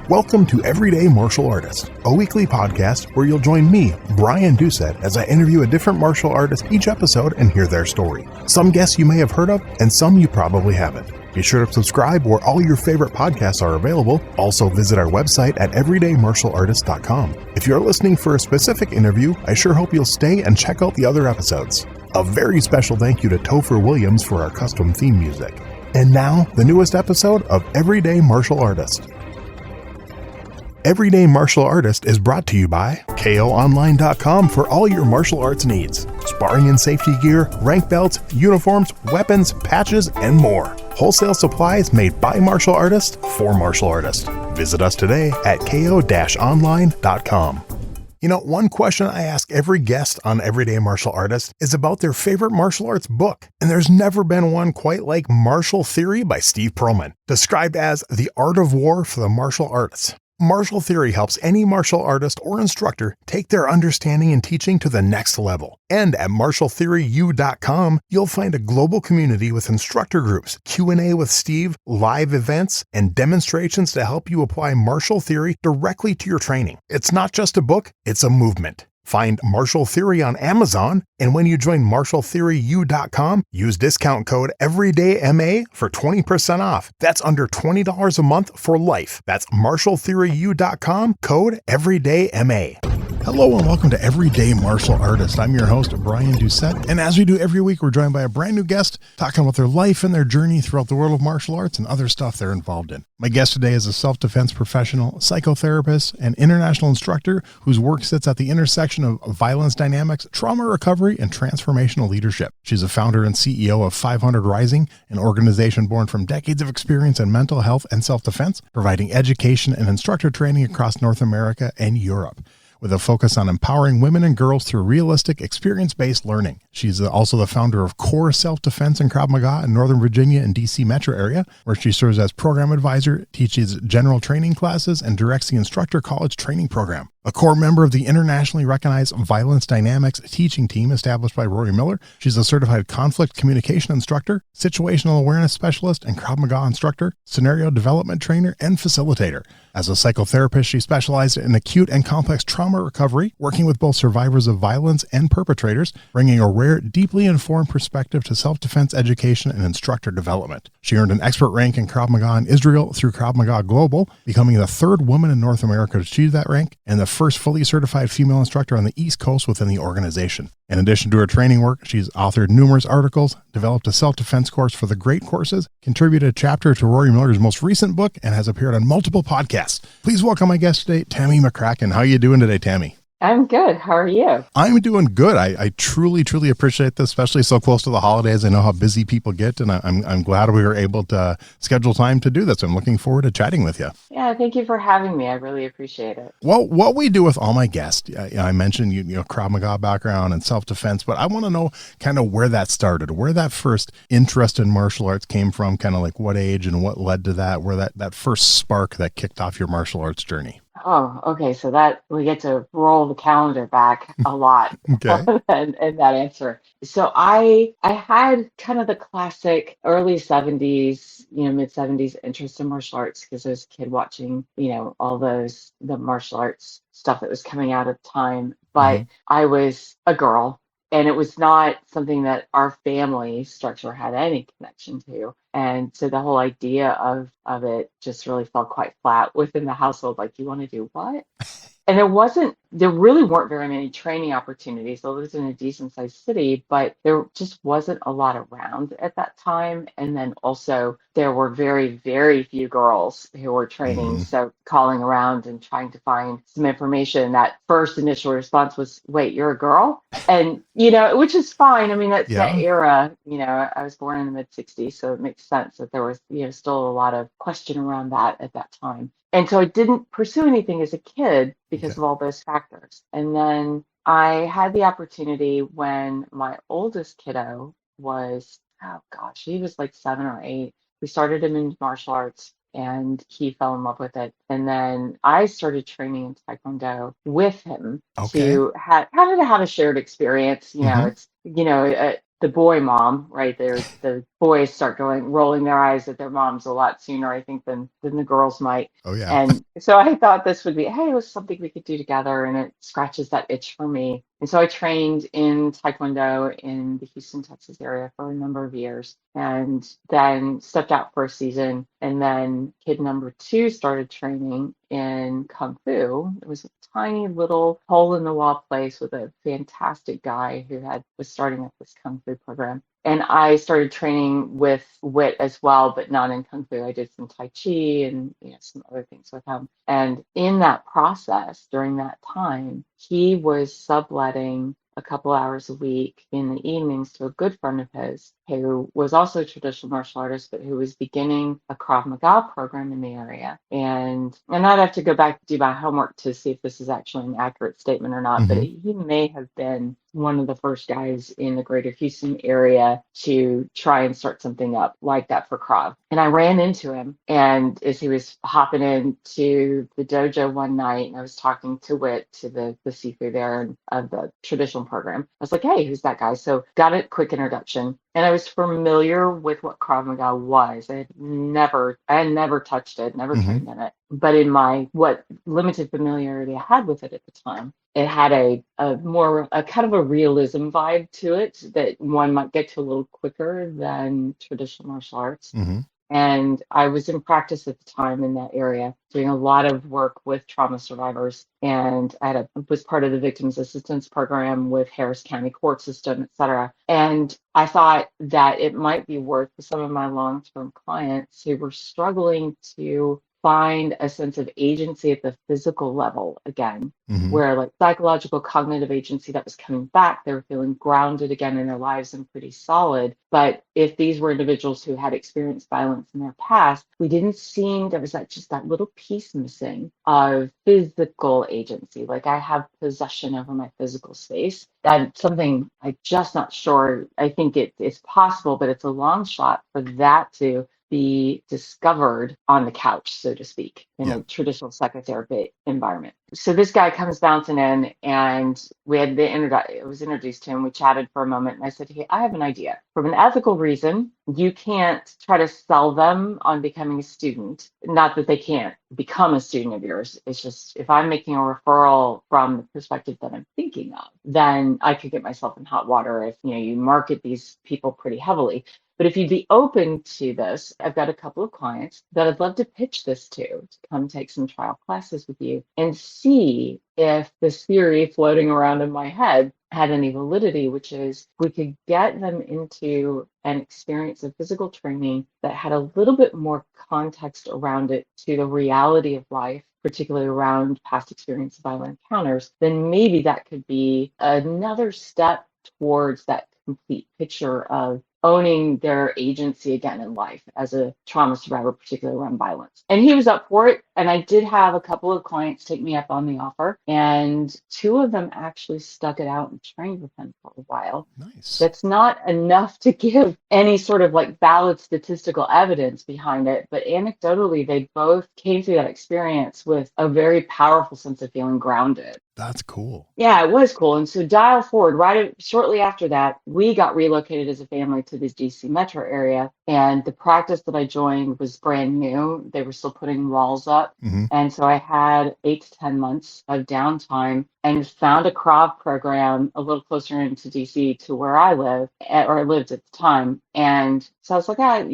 Welcome to Everyday Martial Artist, a weekly podcast where you'll join me, Brian Doucette, as I interview a different martial artist each episode and hear their story. Some guests you may have heard of, and some you probably haven't. Be sure to subscribe where all your favorite podcasts are available. Also visit our website at everydaymartialartist.com. If you're listening for a specific interview, I sure hope you'll stay and check out the other episodes. A very special thank you to Topher Williams for our custom theme music. And now, the newest episode of Everyday Martial Artist. Everyday Martial Artist is brought to you by KOOnline.com for all your martial arts needs. Sparring and safety gear, rank belts, uniforms, weapons, patches, and more. Wholesale supplies made by martial artists for martial artists. Visit us today at ko-online.com. You know, one question I ask every guest on Everyday Martial Artist is about their favorite martial arts book. And there's never been one quite like Martial Theory by Steve Perlman, described as the art of war for the martial arts. Martial Theory helps any martial artist or instructor take their understanding and teaching to the next level. And at martialtheoryU.com, you'll find a global community with instructor groups, Q&A with Steve, live events, and demonstrations to help you apply martial theory directly to your training. It's not just a book, it's a movement. Find Martial Theory on Amazon, and when you join martialtheoryU.com, use discount code EverydayMA for 20% off. That's under $20 a month for life. That's martialtheoryU.com, code EverydayMA. Hello and welcome to Everyday Martial Artist. I'm your host, Brian Doucette, and as we do every week, we're joined by a brand new guest talking about their life and their journey throughout the world of martial arts and other stuff they're involved in. My guest today is a self-defense professional, psychotherapist, and international instructor whose work sits at the intersection of violence dynamics, trauma recovery, and transformational leadership. She's a founder and CEO of 500 Rising, an organization born from decades of experience in mental health and self-defense, providing education and instructor training across North America and Europe, with a focus on empowering women and girls through realistic, experience-based learning. She's also the founder of Kore Self-Defense Krav Maga in Northern Virginia and DC metro area, where she serves as program advisor, teaches general training classes, and directs the instructor college training program. A core member of the internationally recognized Violence Dynamics teaching team established by Rory Miller, she's a certified Conflict Communication Instructor, Situational Awareness Specialist, and Krav Maga Instructor, Scenario Development Trainer, and Facilitator. As a psychotherapist, she specialized in acute and complex trauma recovery, working with both survivors of violence and perpetrators, bringing a rare, deeply informed perspective to self-defense education and instructor development. She earned an expert rank in Krav Maga in Israel through Krav Maga Global, becoming the third woman in North America to achieve that rank, and the first fully certified female instructor on the East Coast within the organization. In addition to her training work, she's authored numerous articles, developed a self-defense course for the Great Courses, contributed a chapter to Rory Miller's most recent book, and has appeared on multiple podcasts. Please welcome my guest today, Tammy McCracken. How are you doing today, Tammy? I'm good. How are you? I'm doing good. I truly appreciate this, especially so close to the holidays. I know how busy people get, and I'm glad we were able to schedule time to do this. I'm looking forward to chatting with you. Yeah, thank you for having me. I really appreciate it. Well, what we do with all my guests, I mentioned you know Krav Maga background and self-defense, but I want to know kind of where that started, where that first interest in martial arts came from, kind of like what age and what led to that, where that first spark that kicked off your martial arts journey. Oh, okay. So that we get to roll the calendar back a lot Okay. and that answer. So I had kind of the classic early 70s, mid 70s interest in martial arts because I was a kid watching, all the martial arts stuff that was coming out at the time. But I was a girl. And it was not something that our family structure had any connection to. And so the whole idea of it just really fell quite flat within the household. Like, you want to do what? And there really weren't very many training opportunities. I lived in a decent sized city, but there just wasn't a lot around at that time. And then also there were very, very few girls who were training. So calling around and trying to find some information, that first initial response was, wait, you're a girl? And, which is fine. I mean, that's that era, I was born in the mid 60s. So it makes sense that there was, still a lot of question around that at that time. And so I didn't pursue anything as a kid because of all those factors. And then I had the opportunity when my oldest kiddo was, he was like 7 or 8. We started him in martial arts and he fell in love with it. And then I started training in Taekwondo with him to have a shared experience. It's the boy mom, right? The boys start rolling their eyes at their moms a lot sooner, I think, than the girls might. Oh, yeah. And so I thought this would be, hey, it was something we could do together, and it scratches that itch for me. And so I trained in Taekwondo in the Houston, Texas area for a number of years, and then stepped out for a season. And then kid number 2 started training in Kung Fu. It was a tiny little hole in the wall place with a fantastic guy who was starting up this Kung Fu program. And I started training with Wit as well, but not in Kung Fu. I did some Tai Chi and some other things with him. And in that process, during that time, he was subletting a couple hours a week in the evenings to a good friend of his who was also a traditional martial artist, but who was beginning a Krav Maga program in the area. And I'd have to go back to do my homework to see if this is actually an accurate statement or not, but he may have been one of the first guys in the greater Houston area to try and start something up like that for Krav. And I ran into him, and as he was hopping into the dojo one night, and I was talking to Wit, to the Sifu there and of the traditional program, I was like, hey, who's that guy? So got a quick introduction. And I was familiar with what Krav Maga was. I had never touched it, never trained in it. But in what limited familiarity I had with it at the time, it had a kind of a realism vibe to it that one might get to a little quicker than traditional martial arts. And I was in practice at the time in that area, doing a lot of work with trauma survivors. And I was part of the victims assistance program with Harris County court system, et cetera. And I thought that it might be worth for some of my long-term clients who were struggling to find a sense of agency at the physical level again, where like psychological cognitive agency that was coming back, they were feeling grounded again in their lives and pretty solid. But if these were individuals who had experienced violence in their past, there was just that little piece missing of physical agency. Like I have possession over my physical space. That's something I'm just not sure. I think it's possible, but it's a long shot for that to be discovered on the couch, so to speak, in a traditional psychotherapy environment. So this guy comes bouncing in, and I was introduced to him. We chatted for a moment, and I said, hey, I have an idea. From an ethical reason, you can't try to sell them on becoming a student. Not that they can't become a student of yours. It's just if I'm making a referral from the perspective that I'm thinking of, then I could get myself in hot water if you market these people pretty heavily. But if you'd be open to this, I've got a couple of clients that I'd love to pitch this to come take some trial classes with you and see if this theory floating around in my head had any validity, which is we could get them into an experience of physical training that had a little bit more context around it to the reality of life, particularly around past experience of violent encounters. Then maybe that could be another step towards that complete picture of owning their agency again in life as a trauma survivor, particularly around violence. And he was up for it. And I did have a couple of clients take me up on the offer. And 2 of them actually stuck it out and trained with him for a while. Nice. That's not enough to give any sort of like valid statistical evidence behind it. But anecdotally, they both came through that experience with a very powerful sense of feeling grounded. That's cool. Yeah, it was cool. And so dial forward, shortly after that, we got relocated as a family to the DC metro area. And the practice that I joined was brand new. They were still putting walls up. And so I had 8 to 10 months of downtime and found a Krav program a little closer into DC to where I live, or I lived at the time. And so I was like, I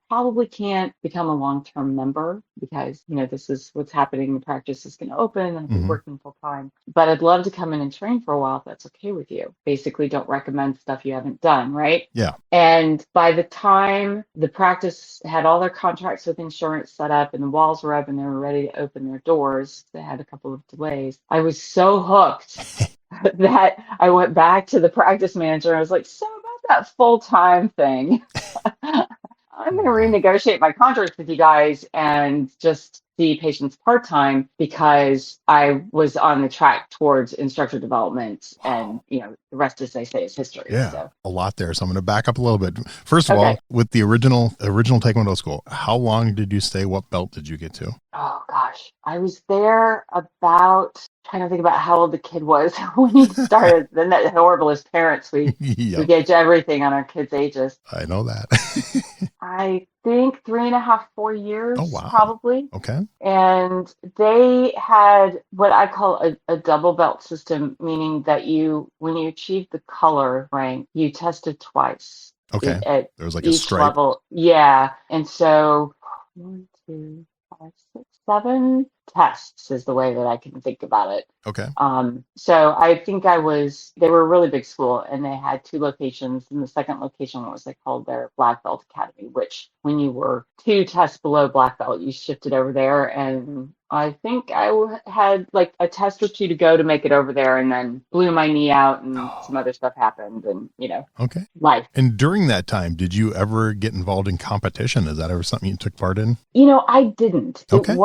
probably can't become a long-term member because, this is what's happening. The practice is going to open and I'll be working full time. But I'd love to come in and train for a while if that's okay with you. Basically, don't recommend stuff you haven't done, right? Yeah. And by the time the practice had all their contracts with insurance set up and the walls were up and they were ready to open their doors, they had a couple of delays. I was so hooked that I went back to the practice manager. I was like, so about that full-time thing, I'm going to renegotiate my contract with you guys and just see patients part-time because I was on the track towards instructor development. And, the rest, as they say, is history. Yeah, so. A lot there. So I'm going to back up a little bit. First of all, with the original Taekwondo school, how long did you stay? What belt did you get to? Oh, gosh. gosh, I was there about, trying to think about how old the kid was when he started. Then that horrible as parents, we Yep, gauge everything on our kids' ages. I know that. I think 3.5, 4 Oh, years wow. probably. Okay. And they had what I call a double belt system, meaning that when you achieve the color rank, you tested twice Okay. at There was like a each stripe. level. Yeah. And so 1, 2, 5, 6, 7 tests is the way that I can think about it. Okay. So I think they were a really big school and they had 2 locations. And the second location was they called their Black Belt Academy, which when you were 2 tests below Black Belt, you shifted over there. And I think had like a test or 2 to go to make it over there and then blew my knee out and some Oh, other stuff happened and, okay. life. And during that time, did you ever get involved in competition? Is that ever something you took part in? I didn't. Okay.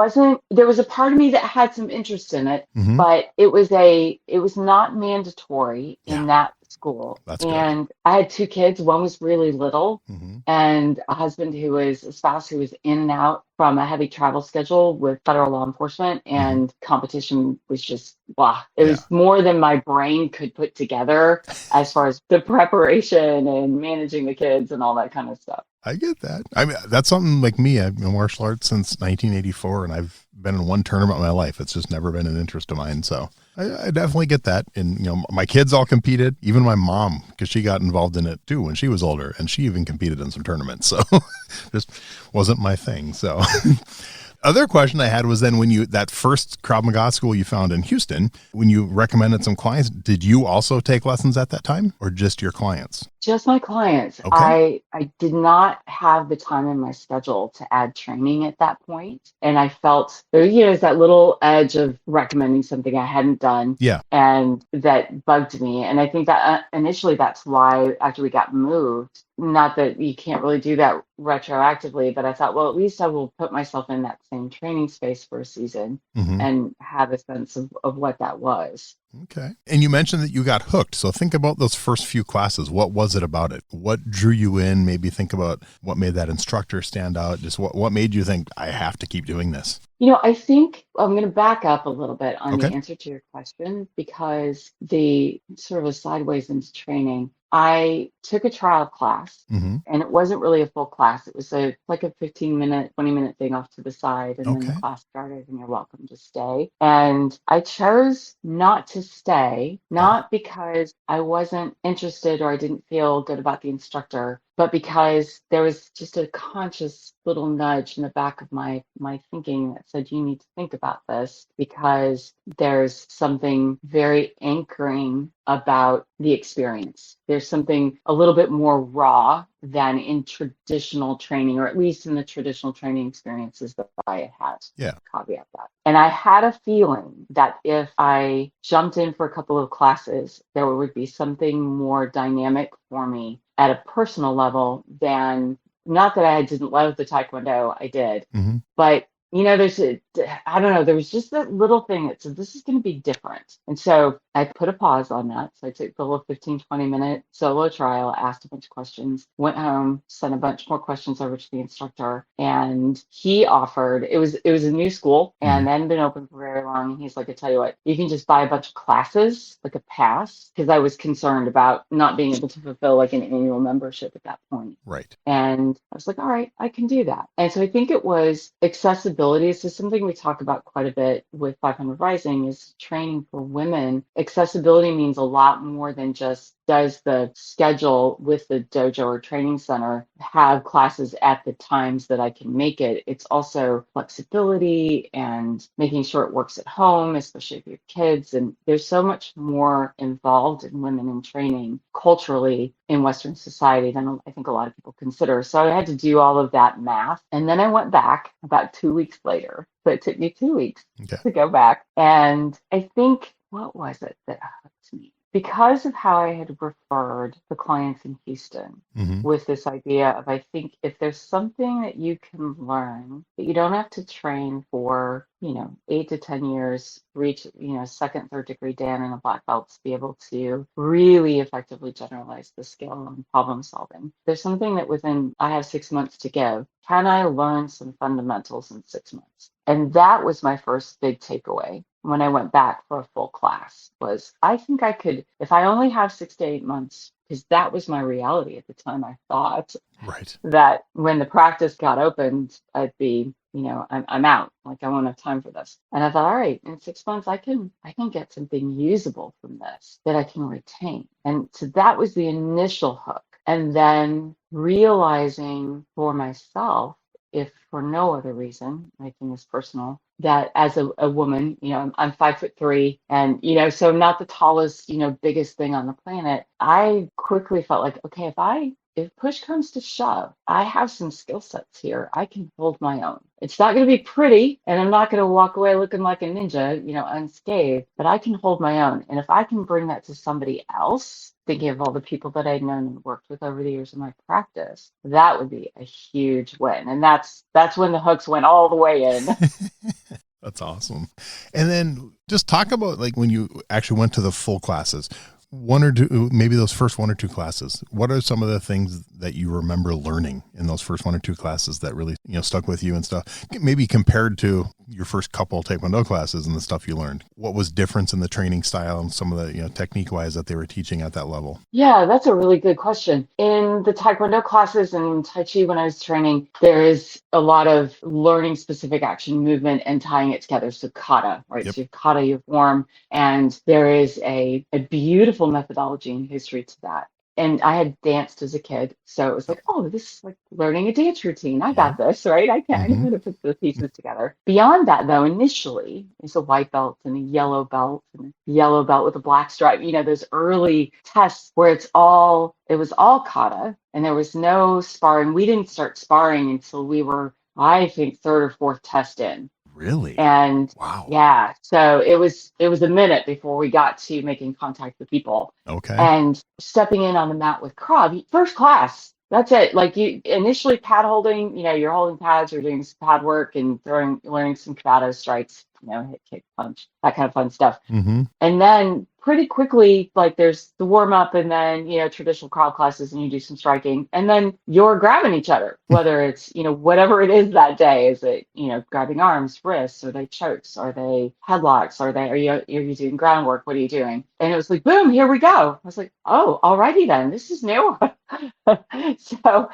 There was a part of me that had some interest in it, Mm-hmm. but it was not mandatory Yeah, in that school. that's good. And I had 2 kids. One was really little Mm-hmm. and a spouse who was in and out from a heavy travel schedule with federal law enforcement, Mm-hmm. and competition was just, wow. It Yeah. was more than my brain could put together as far as the preparation and managing the kids and all that kind of stuff. I get that. I mean, that's something like me. I've been martial arts since 1984, and I've been in one tournament in my life. It's just never been an interest of mine. So I definitely get that. And, my kids all competed, even my mom, because she got involved in it too when she was older, and she even competed in some tournaments. So just wasn't my thing. So other question I had was then when that first Krav Maga school you found in Houston, when you recommended some clients, did you also take lessons at that time or just your clients? Just my clients. Okay. I did not have the time in my schedule to add training at that point. And I felt there's that little edge of recommending something I hadn't done. Yeah. And that bugged me. And I think that initially that's why after we got moved, not that you can't really do that retroactively, but I thought, well, at least I will put myself in that same training space for a season Mm-hmm. and have a sense of what that was. Okay. And you mentioned that you got hooked. So think about those first few classes. What was it about it? What drew you in? Maybe think about what made that instructor stand out. Just what made you think I have to keep doing this? I think I'm going to back up a little bit on Okay. the answer to your question because the sort of a sideways into training. I took a trial class Mm-hmm. and it wasn't really a full class. It was like a 15-minute, 20-minute thing off to the side. And then Okay. the class started and you're welcome to stay. And I chose not to stay, not because I wasn't interested or I didn't feel good about the instructor, but because there was just a conscious little nudge in the back of my thinking that said, you need to think about this because there's something very anchoring about the experience. There's something a little bit more raw than in traditional training, or at least in the traditional training experiences that I had had. Yeah. Caveat that. And I had a feeling that if I jumped in for a couple of classes, there would be something more dynamic for me at a personal level than, not that I didn't love the Taekwondo, I did, Mm-hmm. but I don't know, there was just that little thing that said, this is going to be different. And so I put a pause on that. So I took the little 15, 20-minute solo trial, asked a bunch of questions, went home, sent a bunch more questions over to the instructor. And he offered, it was a new school and hadn't been open for very long. And he's like, I tell you what, you can just buy a bunch of classes, like a pass, because I was concerned about not being able to fulfill like an annual membership at that point. Right. And I was like, all right, I can do that. And so I think it was accessibility. So something we talk about quite a bit with 500 Rising is training for women. Accessibility means a lot more than just does the schedule with the dojo or training center have classes at the times that I can make it. It's also flexibility and making sure it works at home, especially if you have kids. And there's so much more involved in women in training culturally in Western society than I think a lot of people consider. So I had to do all of that math. And then I went back about 2 weeks later. So it took me 2 weeks to go back. And I think, what was it that hooked me? because of how I had referred the clients in Houston Mm-hmm. with this idea of, I think if there's something that you can learn that you don't have to train for, 8 to 10 years, reach, second, third degree Dan and a black belt to be able to really effectively generalize the skill on problem solving. There's something that I have 6 months to give. Can I learn some fundamentals in 6 months? And that was my first big takeaway when I went back for a full class was I think I could, if I only have 6 to 8 months, because that was my reality at the time. I thought Right. that when the practice got opened, I'd be, I'm out. Like I won't have time for this. And I thought, all right, in 6 months, I can get something usable from this that I can retain. And so that was the initial hook. And then realizing for myself, if for no other reason, making this personal, that as a woman, I'm 5'3", and so I'm not the tallest, biggest thing on the planet. I quickly felt like, okay, if push comes to shove, I have some skill sets here. I can hold my own. It's not going to be pretty, and I'm not going to walk away looking like a ninja, unscathed, but I can hold my own. And if I can bring that to somebody else, thinking of all the people that I'd known and worked with over the years in my practice, that would be a huge win. And that's when the hooks went all the way in. That's awesome. And then just talk about like when you actually went to the full classes, one or two, maybe those first one or two classes. What are some of the things that you remember learning in those first one or two classes that really, stuck with you and stuff? Maybe compared to your first couple Taekwondo classes and the stuff you learned. What was difference in the training style and some of the, technique wise that they were teaching at that level? Yeah, that's a really good question. In the Taekwondo classes and Tai Chi when I was training, there is a lot of learning specific action movement and tying it together. So kata, right? Yep. So you have kata, you have form, and there is a beautiful methodology and history to that. And I had danced as a kid, so it was like, oh, this is like learning a dance routine. I got this, right? I know how to put the pieces together. Beyond that, though, initially, it's a white belt and a yellow belt with a black stripe. Those early tests where it was all kata, and there was no sparring. We didn't start sparring until we were, I think, third or fourth test in. Really? And wow. Yeah, so it was a minute before we got to making contact with people. Okay. And stepping in on the mat with Krav, first class. That's it. Like you initially pad holding, you're holding pads, you're doing some pad work and learning some Kavato strikes, hit, kick, punch, that kind of fun stuff. Mm-hmm. And then pretty quickly, like there's the warm up and then, traditional Krav classes and you do some striking and then you're grabbing each other, whether it's, whatever it is that day. Is it, grabbing arms, wrists, are they chokes? Are they headlocks? Are you doing groundwork? What are you doing? And it was like, boom, here we go. I was like, oh, alrighty then, this is new. So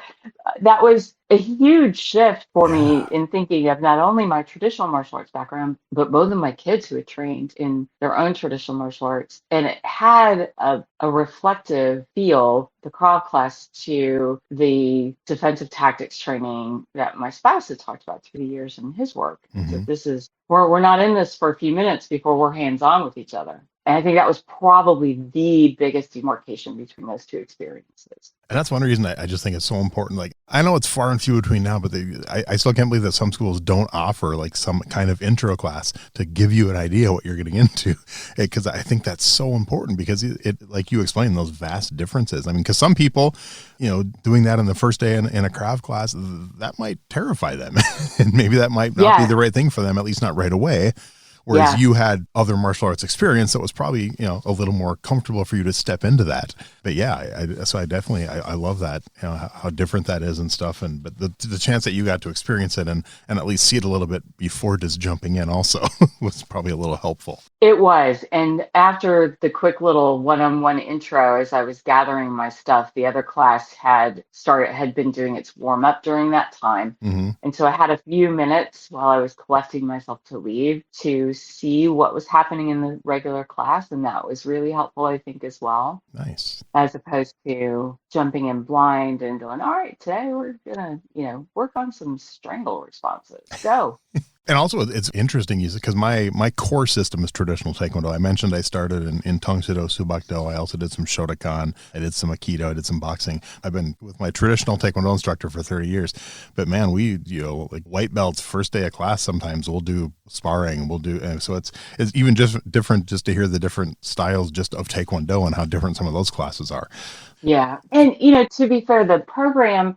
that was a huge shift for me in thinking of not only my traditional martial arts background, but both of my kids who had trained in their own traditional martial arts. And it had a reflective feel, the Krav class, to the defensive tactics training that my spouse had talked about through the years in his work. Mm-hmm. So we're not in this for a few minutes before we're hands-on with each other. And I think that was probably the biggest demarcation between those two experiences. And that's one reason I just think it's so important. Like, I know it's far and few between now, but I still can't believe that some schools don't offer like some kind of intro class to give you an idea what you're getting into. Because I think that's so important because it like you explained, those vast differences. I mean, because some people, doing that in the first day in a Krav class, that might terrify them. And maybe that might not be the right thing for them, at least not right away. Whereas you had other martial arts experience that was probably, a little more comfortable for you to step into that. But yeah, so I definitely, I love that, how different that is and stuff. But the chance that you got to experience it and at least see it a little bit before just jumping in also was probably a little helpful. It was. And after the quick little one-on-one intro, as I was gathering my stuff, the other class had been doing its warm up during that time. Mm-hmm. And so I had a few minutes while I was collecting myself to leave to see what was happening in the regular class. And that was really helpful, I think, as well. Nice. As opposed to jumping in blind and going, all right, today we're going to, work on some strangle responses. Go. And also, it's interesting because my core system is traditional Taekwondo. I mentioned I started in Tongsido, Subakdo. I also did some Shotokan. I did some Aikido. I did some boxing. I've been with my traditional Taekwondo instructor for 30 years. But man, we, like white belts, first day of class, sometimes we'll do sparring. We'll do, so it's even just different just to hear the different styles just of Taekwondo and how different some of those classes are. Yeah. And, to be fair, the Taekwondo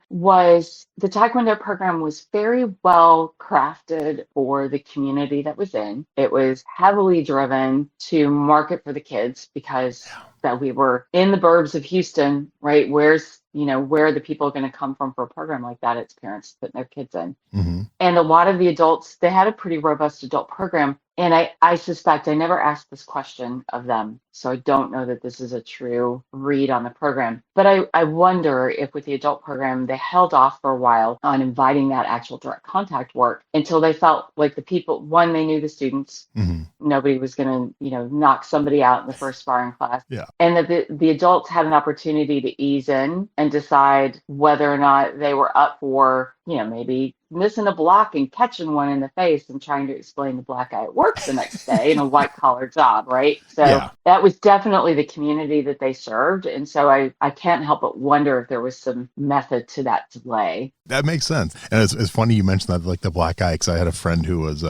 program was very well crafted for the community that was in. It was heavily driven to market for the kids because that we were in the burbs of Houston, right? Where are the people going to come from for a program like that? It's parents putting their kids in. Mm-hmm. And a lot of the adults, they had a pretty robust adult program. And I suspect I never asked this question of them, so I don't know that this is a true read on the program. But I wonder if with the adult program, they held off for a while on inviting that actual direct contact work until they felt like the people, one, they knew the students. Mm-hmm. Nobody was going to, knock somebody out in the first sparring class. Yeah. And that the adults had an opportunity to ease in and decide whether or not they were up for, maybe missing a block and catching one in the face and trying to explain the black guy at work the next day in a white collar job, right? So that was definitely the community that they served. And so I can't help but wonder if there was some method to that delay. That makes sense. And it's funny you mentioned that, like the black guy, because I had a friend who was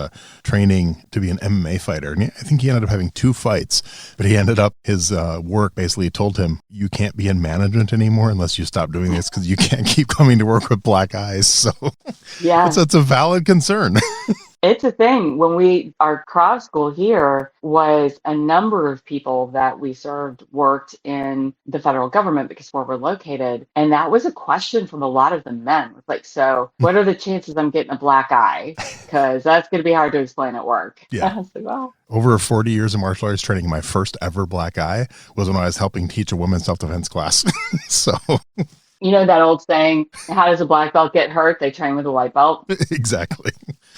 training to be an MMA fighter. And I think he ended up having 2 fights, but he ended up, his work basically told him, you can't be in management anymore unless you stop doing this because you can't keep coming to work with black eyes. So yeah, it's a valid concern. It's a thing. When our Krav school here was a number of people that we served worked in the federal government because where we're located. And that was a question from a lot of the men. It's like, so what are the chances I'm getting a black eye? Because that's going to be hard to explain at work. Yeah. I was like, well. Over 40 years of martial arts training, my first ever black eye was when I was helping teach a women's self-defense class. So... You know that old saying, how does a black belt get hurt? They train with a white belt. Exactly.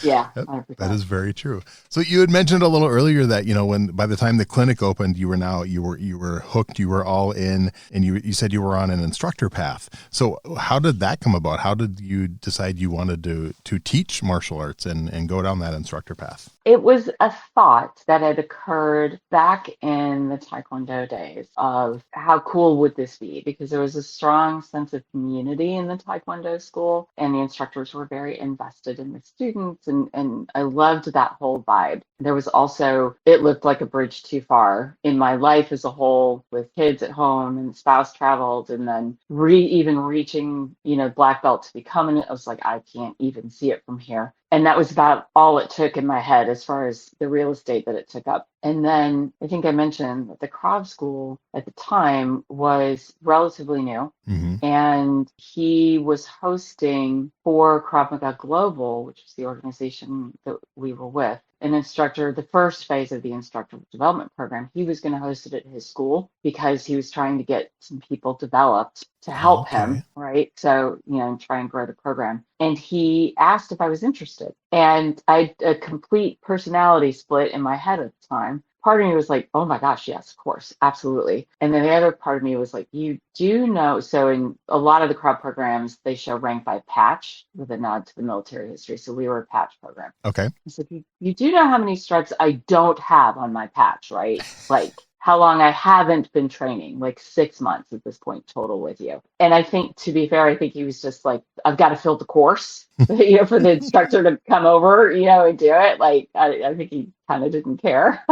Yeah. That is very true. So you had mentioned a little earlier that, when by the time the clinic opened, you were hooked, you were all in, and you said you were on an instructor path. So how did that come about? How did you decide you wanted to teach martial arts and go down that instructor path? It was a thought that had occurred back in the Taekwondo days of how cool would this be? Because there was a strong sense of community in the Taekwondo school and the instructors were very invested in the students and I loved that whole vibe. There was also, it looked like a bridge too far in my life as a whole with kids at home and spouse traveled and then even reaching, black belt to become it. I was like, I can't even see it from here. And that was about all it took in my head as far as the real estate that it took up. And then I think I mentioned that the Krav school at the time was relatively new. Mm-hmm. And he was hosting for Krav Maga Global, which is the organization that we were with, an instructor, the first phase of the instructor development program. He was going to host it at his school because he was trying to get some people developed to help him, right? So, try and grow the program. And he asked if I was interested. And I had a complete personality split in my head at the time. Part of me was like, oh my gosh, yes, of course, absolutely. And then the other part of me was like, you do know, so in a lot of the Krav programs, they show rank by patch with a nod to the military history. So we were a patch program. Okay. I said, you do know how many stripes I don't have on my patch, right? Like how long I haven't been training, like 6 months at this point total with you. And I think, to be fair, I think he was just like, I've got to fill the course, for the instructor to come over, and do it. Like, I think he kind of didn't care.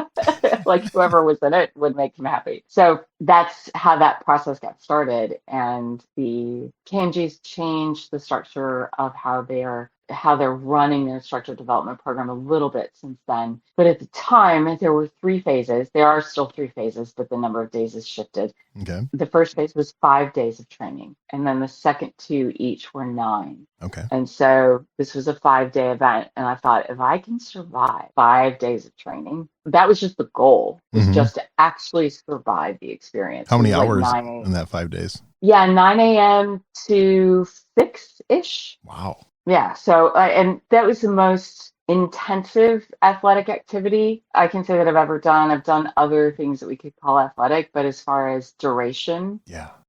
Like whoever was in it would make him happy. So that's how that process got started. And the KMG's changed the structure of how they're running their instructor development program a little bit since then. But at the time, there were 3 phases. There are still 3 phases, but the number of days has shifted. Okay. The first phase was 5 days of training, and then the second 2 each were 9. Okay. And so this was a 5-day event. And I thought, if I can survive 5 days of training, that was just the goal, was just to actually survive the experience. How many hours in that 5 days? Yeah, 9 a.m. to 6-ish. Wow. Yeah. So, and that was the most intensive athletic activity I can say that I've ever done. I've done other things that we could call athletic, but as far as duration,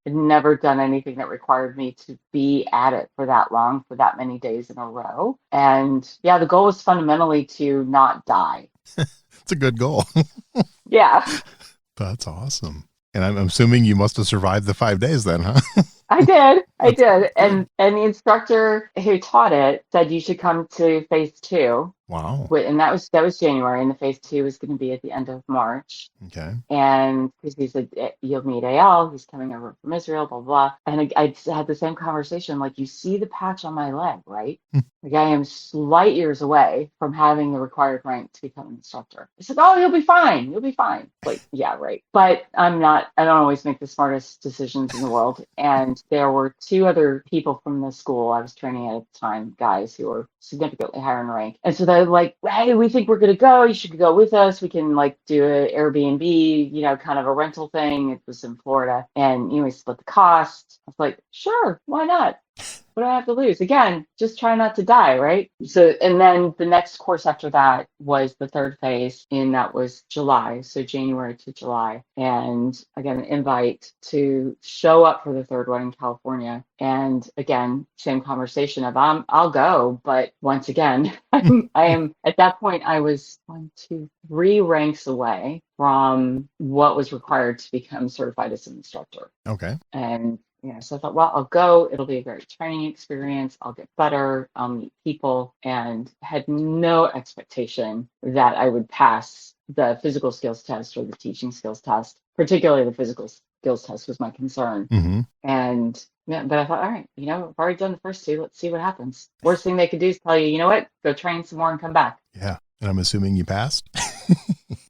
I'd never done anything that required me to be at it for that long, for that many days in a row. And yeah, the goal was fundamentally to not die. It's a good goal. Yeah. That's awesome. And I'm assuming you must have survived the 5 days then, huh? I did. And the instructor who taught it said you should come to phase 2. Wow. And that was January, and the phase 2 was going to be at the end of March. Okay. And because he said, you'll meet AL, he's coming over from Israel, blah, blah. And I had the same conversation, like, you see the patch on my leg, right? Like, I am light years away from having the required rank to become an instructor. He said, oh, you'll be fine. You'll be fine. Like, yeah, right. But I don't always make the smartest decisions in the world. And there were 2 other people from the school I was training at the time, guys who were significantly higher in rank. And so they're like, hey, we think we're going to go. You should go with us. We can like do an Airbnb, kind of a rental thing. It was in Florida. And, we split the cost. I was like, sure, why not? What do I have to lose? Again, just try not to die, right? So, and then the next course after that was the 3rd phase, and that was July, so January to July. And again, an invite to show up for the 3rd one in California. And again, same conversation of I'll go, but once again, I am at that point I was 1, 2, 3 ranks away from what was required to become certified as an instructor. Okay. And so I thought, well, I'll go. It'll be a great training experience. I'll get better. I'll meet people, and had no expectation that I would pass the physical skills test or the teaching skills test. Particularly the physical skills test was my concern. Mm-hmm. And but I thought, all right, I've already done the first 2. Let's see what happens. Worst thing they could do is tell you, you know what, go train some more and come back. Yeah. And I'm assuming you passed.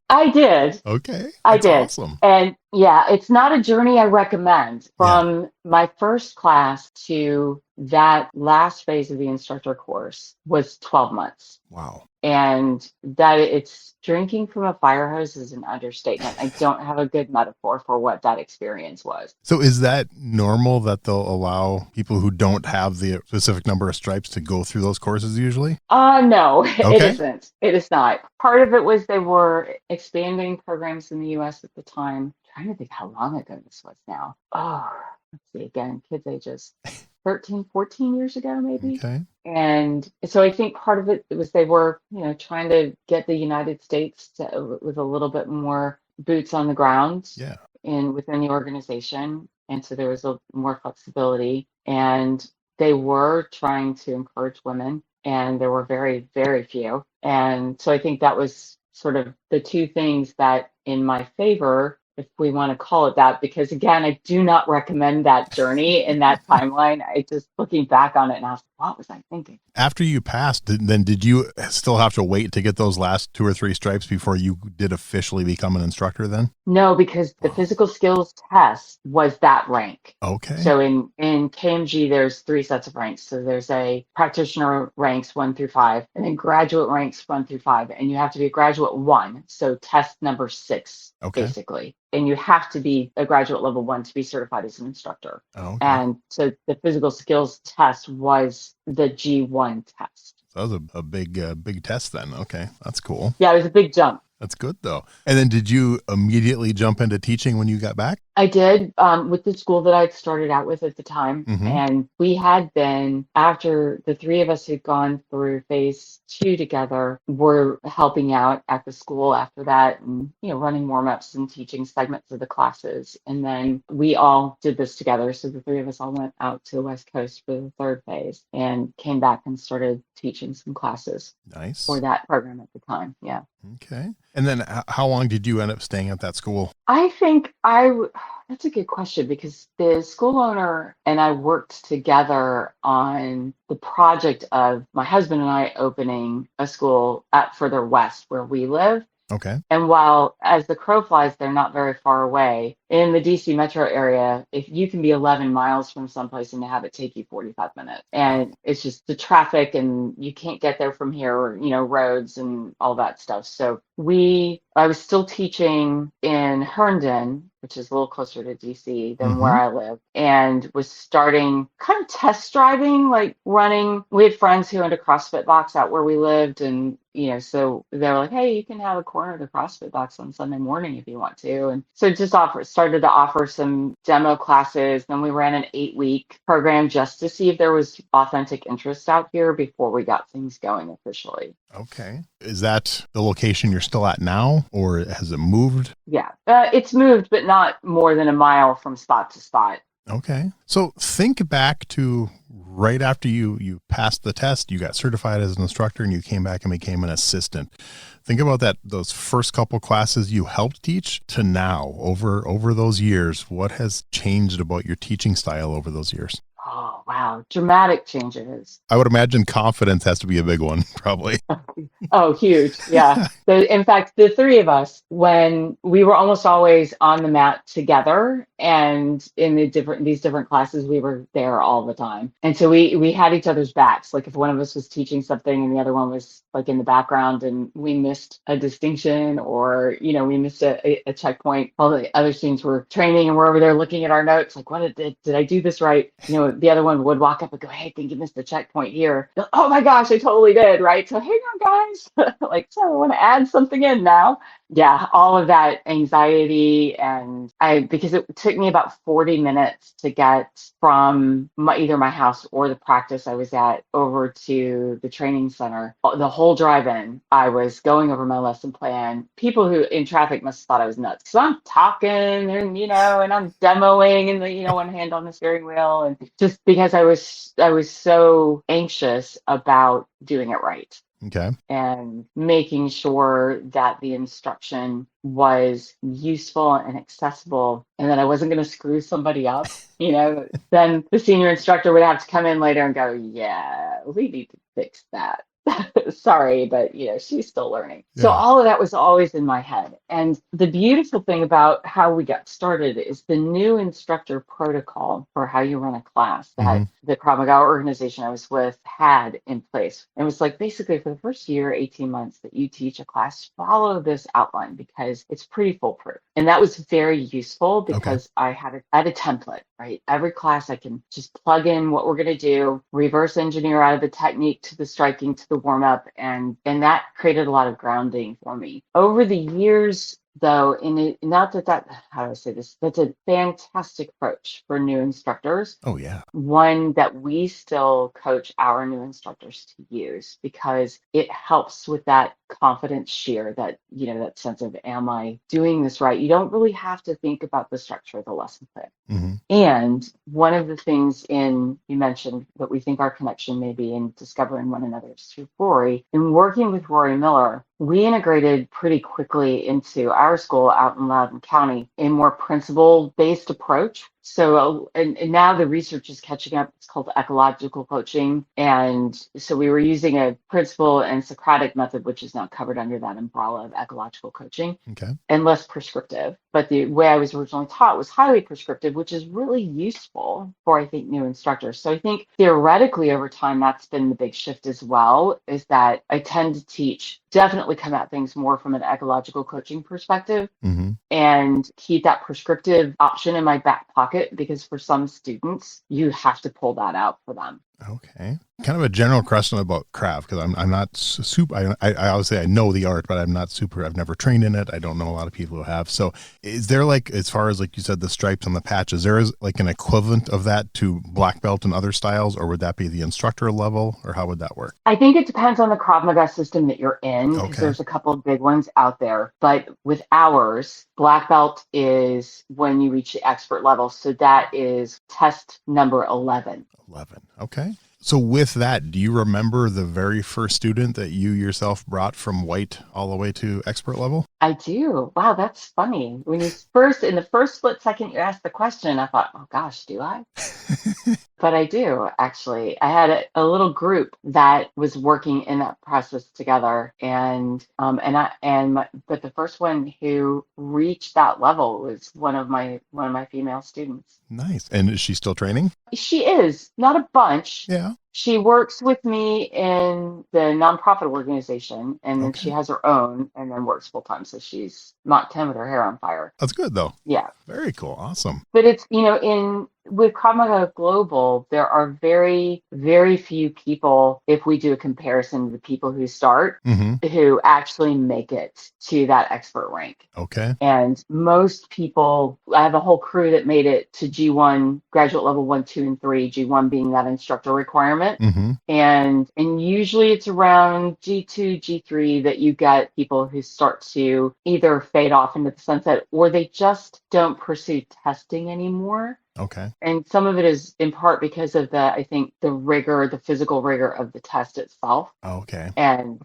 I did. Okay. I did. Awesome. And yeah, it's not a journey I recommend. From my first class to that last phase of the instructor course was 12 months. Wow. And that it's drinking from a fire hose is an understatement. I don't have a good metaphor for what that experience was. So is that normal that they'll allow people who don't have the specific number of stripes to go through those courses usually? No, Okay. It isn't. It is not. Part of it was they were expanding programs in the US at the time. I'm trying to think how long ago this was now. Oh, let's see again, kids ages 13, 14 years ago, maybe. Okay. And so I think part of it was they were, trying to get the United States with a little bit more boots on the ground within the organization. And so there was more flexibility, and they were trying to encourage women, and there were very, very few. And so I think that was sort of the 2 things that in my favor, if we want to call it that, because again, I do not recommend that journey in that timeline. I just looking back on it and I was like, what was I thinking? After you passed, then did you still have to wait to get those last 2 or 3 stripes before you did officially become an instructor then? No, because the physical skills test was that rank. Okay. So in KMG, there's 3 sets of ranks. So there's a practitioner ranks 1 through 5, and then graduate ranks 1 through 5. And you have to be a graduate 1. So test number 6, basically. And you have to be a graduate level 1 to be certified as an instructor. Okay. And so the physical skills test was the G1 test. So that was a big test then. Okay. That's cool. Yeah, it was a big jump. That's good though. And then did you immediately jump into teaching when you got back? I did, with the school that I'd started out with at the time. Mm-hmm. And we had been, after the 3 of us had gone through phase 2 together, were helping out at the school after that and, running warm-ups and teaching segments of the classes. And then we all did this together. So the 3 of us all went out to the West Coast for the 3rd phase and came back and started teaching some classes. Nice. For that program at the time. Yeah. Okay. And then how long did you end up staying at that school? I think that's a good question, because the school owner and I worked together on the project of my husband and I opening a school at further west where we live. Okay. And while as the crow flies, they're not very far away. In the DC metro area, if you can be 11 miles from someplace and have it take you 45 minutes, and it's just the traffic and you can't get there from here, roads and all that stuff. So I was still teaching in Herndon, which is a little closer to DC than where Mm-hmm. I live, and was starting kind of test driving, like running. We had friends who owned a CrossFit box out where we lived, and so they were like, hey, you can have a corner of the CrossFit box on Sunday morning if you want to. And so just started to offer some demo classes. Then we ran an 8-week program just to see if there was authentic interest out here before we got things going officially. Okay. Is that the location you're still at now, or has it moved? Yeah, it's moved, but not more than a mile from spot to spot. Okay. So think back to right after you passed the test, you got certified as an instructor, and you came back and became an assistant. Think about those first couple classes you helped teach to now, over those years. What has changed about your teaching style over those years? Oh, wow. Dramatic changes. I would imagine confidence has to be a big one, probably. Oh, huge. Yeah. In fact, the three of us, when we were almost always on the mat together, and in these different classes, we were there all the time. And so we had each other's backs. Like if one of us was teaching something and the other one was like in the background and we missed a distinction, or, we missed a checkpoint, all the other students were training and we're over there looking at our notes, like, what did I do this right? The other one would walk up and go, hey, I think you missed a checkpoint here. Oh my gosh, I totally did. Right. So hang on, guys. Like, so I want to add something in now. Yeah, all of that anxiety, and because it took me about 40 minutes to get from either my house or the practice I was at over to the training center. The whole drive in, I was going over my lesson plan. People who in traffic must have thought I was nuts. So I'm talking and, and I'm demoing and one hand on the steering wheel, and just because I was so anxious about doing it right. Okay. And making sure that the instruction was useful and accessible, and that I wasn't going to screw somebody up. Then the senior instructor would have to come in later and go, yeah, we need to fix that. Sorry, but she's still learning. Yeah. So all of that was always in my head. And the beautiful thing about how we got started is the new instructor protocol for how you run a class that the Krav Maga organization I was with had in place. It was like basically for the first year, 18 months that you teach a class, follow this outline because it's pretty foolproof. And that was very useful because I had a template, right? Every class I can just plug in what we're going to do, reverse engineer out of the technique to the striking to the warm up, and that created a lot of grounding for me. Over the years, though, not that how do I say this? That's a fantastic approach for new instructors. Oh yeah. One that we still coach our new instructors to use because it helps with that confidence sheer, that that sense of, am I doing this right? You don't really have to think about the structure of the lesson plan. And one of the things you mentioned that we think our connection may be in discovering one another is through Rory. In working with Rory Miller, we integrated pretty quickly into our school out in Loudoun County a more principle-based approach. So, and now the research is catching up. It's called ecological coaching. And so we were using a principle and Socratic method, which is now covered under that umbrella of ecological coaching, and less prescriptive. But the way I was originally taught was highly prescriptive, which is really useful for, I think, new instructors. So I think theoretically over time, that's been the big shift as well, is that I tend to teach, definitely come at things more from an ecological coaching perspective, and keep that prescriptive option in my back pocket, because for some students, you have to pull that out for them. Okay. Kind of a general question about Krav, because I'm not super, I obviously I know the art, but I'm not super, I've never trained in it. I don't know a lot of people who have. So is there, like, as far as like you said, the stripes on the patches, there is like an equivalent of that to black belt and other styles, or would that be the instructor level, or how would that work? I think it depends on the Krav Maga system that you're in, because there's a couple of big ones out there. But with ours, black belt is when you reach the expert level. So that is test number 11. 11. Okay. So with that, do you remember the very first student that you yourself brought from white all the way to expert level? I do. Wow, that's funny. When in the first split second you asked the question, I thought, oh gosh, do I? But I do, actually. I had a little group that was working in that process together, but the first one who reached that level was one of my female students. Nice. And is she still training? She is, not a bunch. Yeah. She works with me in the nonprofit organization, and then Okay. she has her own and then works full time. So she's Mach 10 with her hair on fire. That's good though. Yeah. Very cool. Awesome. But it's, with Krav Maga Global, there are very, very few people, if we do a comparison to the people who start, who actually make it to that expert rank. Okay. And most people, I have a whole crew that made it to G1, graduate level 1, 2, and 3, G1 being that instructor requirement. And usually it's around G2, G3 that you get people who start to either fade off into the sunset or they just don't pursue testing anymore. Okay. And some of it is in part because of I think the physical rigor of the test itself. Okay. And,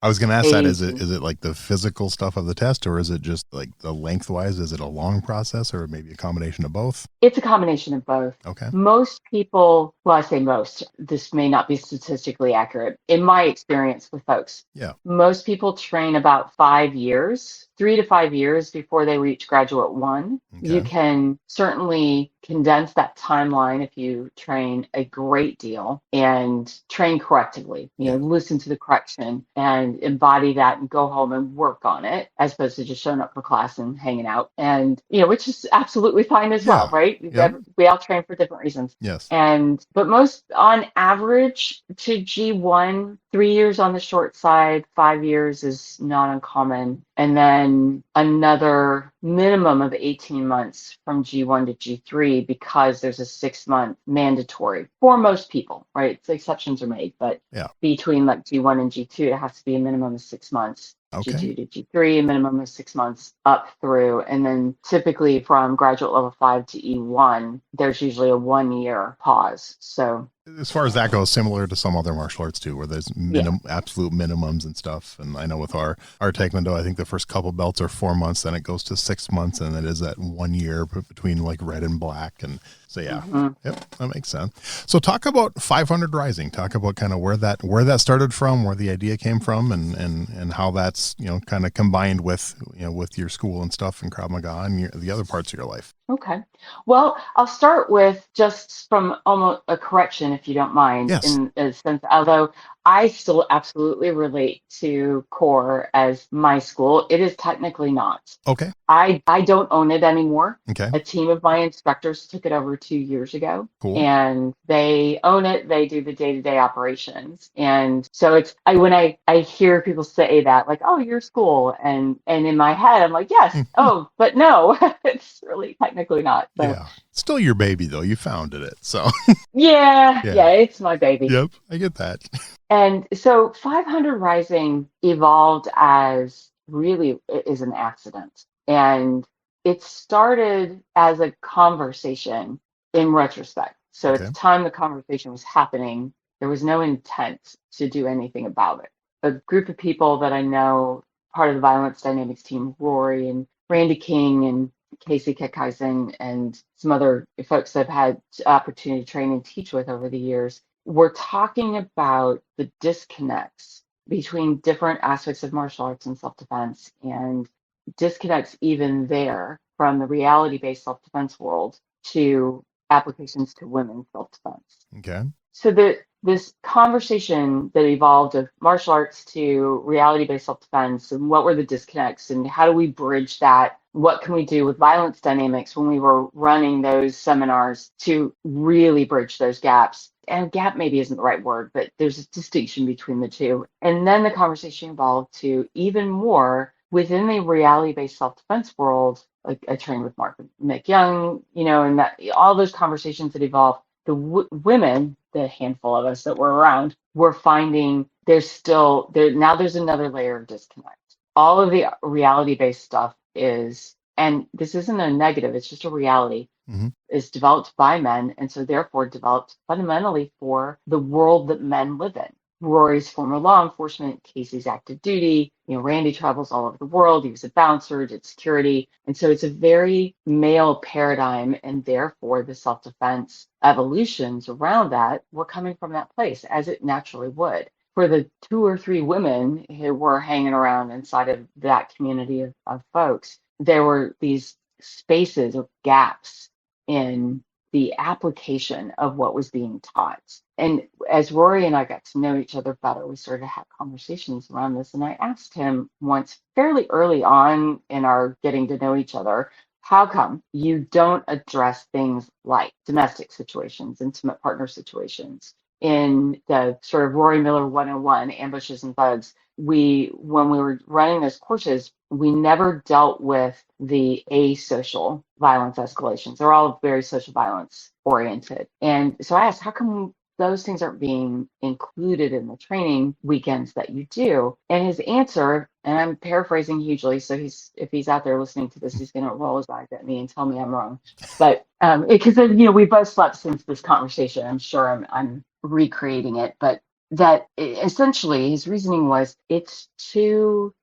I was going to ask that, is it like the physical stuff of the test, or is it just like the lengthwise? Is it a long process, or maybe a combination of both? It's a combination of both. Okay. Most people, well, I say most, this may not be statistically accurate. In my experience with folks, most people train about 5 years, 3 to 5 years before they reach graduate 1. Okay. You can certainly condense that timeline if you train a great deal and train correctively, listen to the correction and embody that and go home and work on it, as opposed to just showing up for class and hanging out. And, which is absolutely fine as well, right? Yep. We all train for different reasons. Yes. But most on average to G1, 3 years on the short side, 5 years is not uncommon. And then another minimum of 18 months from G1 to G3, because there's a 6-month mandatory for most people, right? So exceptions are made, but between like G1 and G2, it has to be a minimum of 6 months. Okay. G2 to G3, a minimum of 6 months up through. And then typically from graduate level 5 to E1, there's usually a 1-year pause. So as far as that goes, similar to some other martial arts too, where there's absolute minimums and stuff. And I know with our Taekwondo, I think the first couple belts are 4 months, then it goes to 6 months, and it is that 1 year between like red and black. And so, yep, that makes sense. So talk about 500 Rising. Talk about kind of where that started from, where the idea came from, and how that's, kind of combined with, with your school and stuff and Krav Maga and the other parts of your life. Okay. Well, I'll start with just from almost a correction, if you don't mind, in a sense, although I still absolutely relate to Kore as my school. It is technically not. Okay. I don't own it anymore. Okay. A team of my instructors took it over 2 years ago. Cool. And they own it. They do the day-to-day operations. And so when I hear people say that, like, oh, your school. And in my head, I'm like, yes. Oh, but no, it's really technically not. So. Yeah. Still your baby, though. You founded it. So. Yeah, it's my baby. Yep. I get that. And so 500 Rising evolved as really is an accident. And it started as a conversation in retrospect. So at the time the conversation was happening, there was no intent to do anything about it. A group of people that I know, part of the Violence Dynamics team, Rory and Randy King and Casey Kekheisen and some other folks I've had opportunity to train and teach with over the years, we're talking about the disconnects between different aspects of martial arts and self-defense, and disconnects even there from the reality-based self-defense world to applications to women's self-defense. Okay. So this conversation that evolved of martial arts to reality-based self-defense, and what were the disconnects and how do we bridge that? What can we do with violence dynamics when we were running those seminars to really bridge those gaps? And gap maybe isn't the right word, but there's a distinction between the two. And then the conversation evolved to even more within the reality-based self-defense world. Like I trained with Mark McYoung, and that all those conversations that evolved, the women, the handful of us that were around, were finding there's another layer of disconnect. All of the reality-based stuff is, and this isn't a negative, it's just a reality, is developed by men, and so therefore developed fundamentally for the world that men live in. Rory's former law enforcement, Casey's active duty, Randy travels all over the world. He was a bouncer, did security. And so it's a very male paradigm, and therefore the self-defense evolutions around that were coming from that place, as it naturally would. For the 2 or 3 women who were hanging around inside of that community of folks, there were these spaces or gaps in the application of what was being taught. And as Rory and I got to know each other better, we started to have conversations around this. And I asked him once fairly early on in our getting to know each other, how come you don't address things like domestic situations, intimate partner situations? In the sort of Rory Miller 101, ambushes and bugs, when we were running those courses, we never dealt with the asocial violence escalations. They're all very social violence oriented. And so I asked, how come those things aren't being included in the training weekends that you do? And his answer, and I'm paraphrasing hugely, so if he's out there listening to this, he's going to roll his eyes at me and tell me I'm wrong. But because we both slept since this conversation, I'm sure I'm recreating it, but that essentially his reasoning was it's too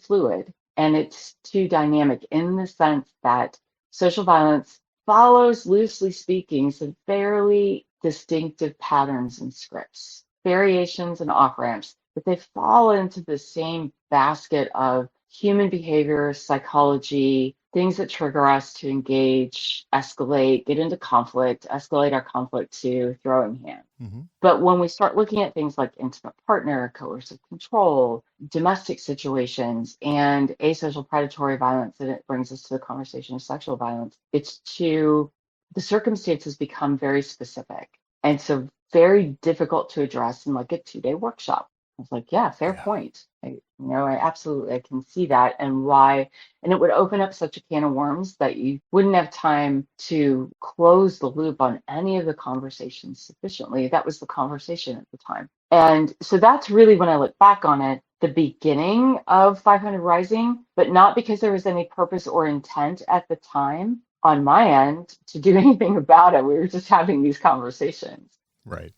fluid and it's too dynamic in the sense that social violence follows, loosely speaking, some fairly distinctive patterns and scripts, variations and off-ramps, but they fall into the same basket of human behavior, psychology, things that trigger us to engage, escalate, get into conflict, escalate our conflict to throwing hands. Mm-hmm. But when we start looking at things like intimate partner, coercive control, domestic situations, and asocial predatory violence, and it brings us to the conversation of sexual violence, the circumstances become very specific. And so very difficult to address in like a 2-day workshop. I was like, yeah, fair point. I absolutely can see that and why. And it would open up such a can of worms that you wouldn't have time to close the loop on any of the conversations sufficiently. That was the conversation at the time. And so that's really, when I look back on it, the beginning of 500 Rising, but not because there was any purpose or intent at the time on my end to do anything about it. We were just having these conversations. Right.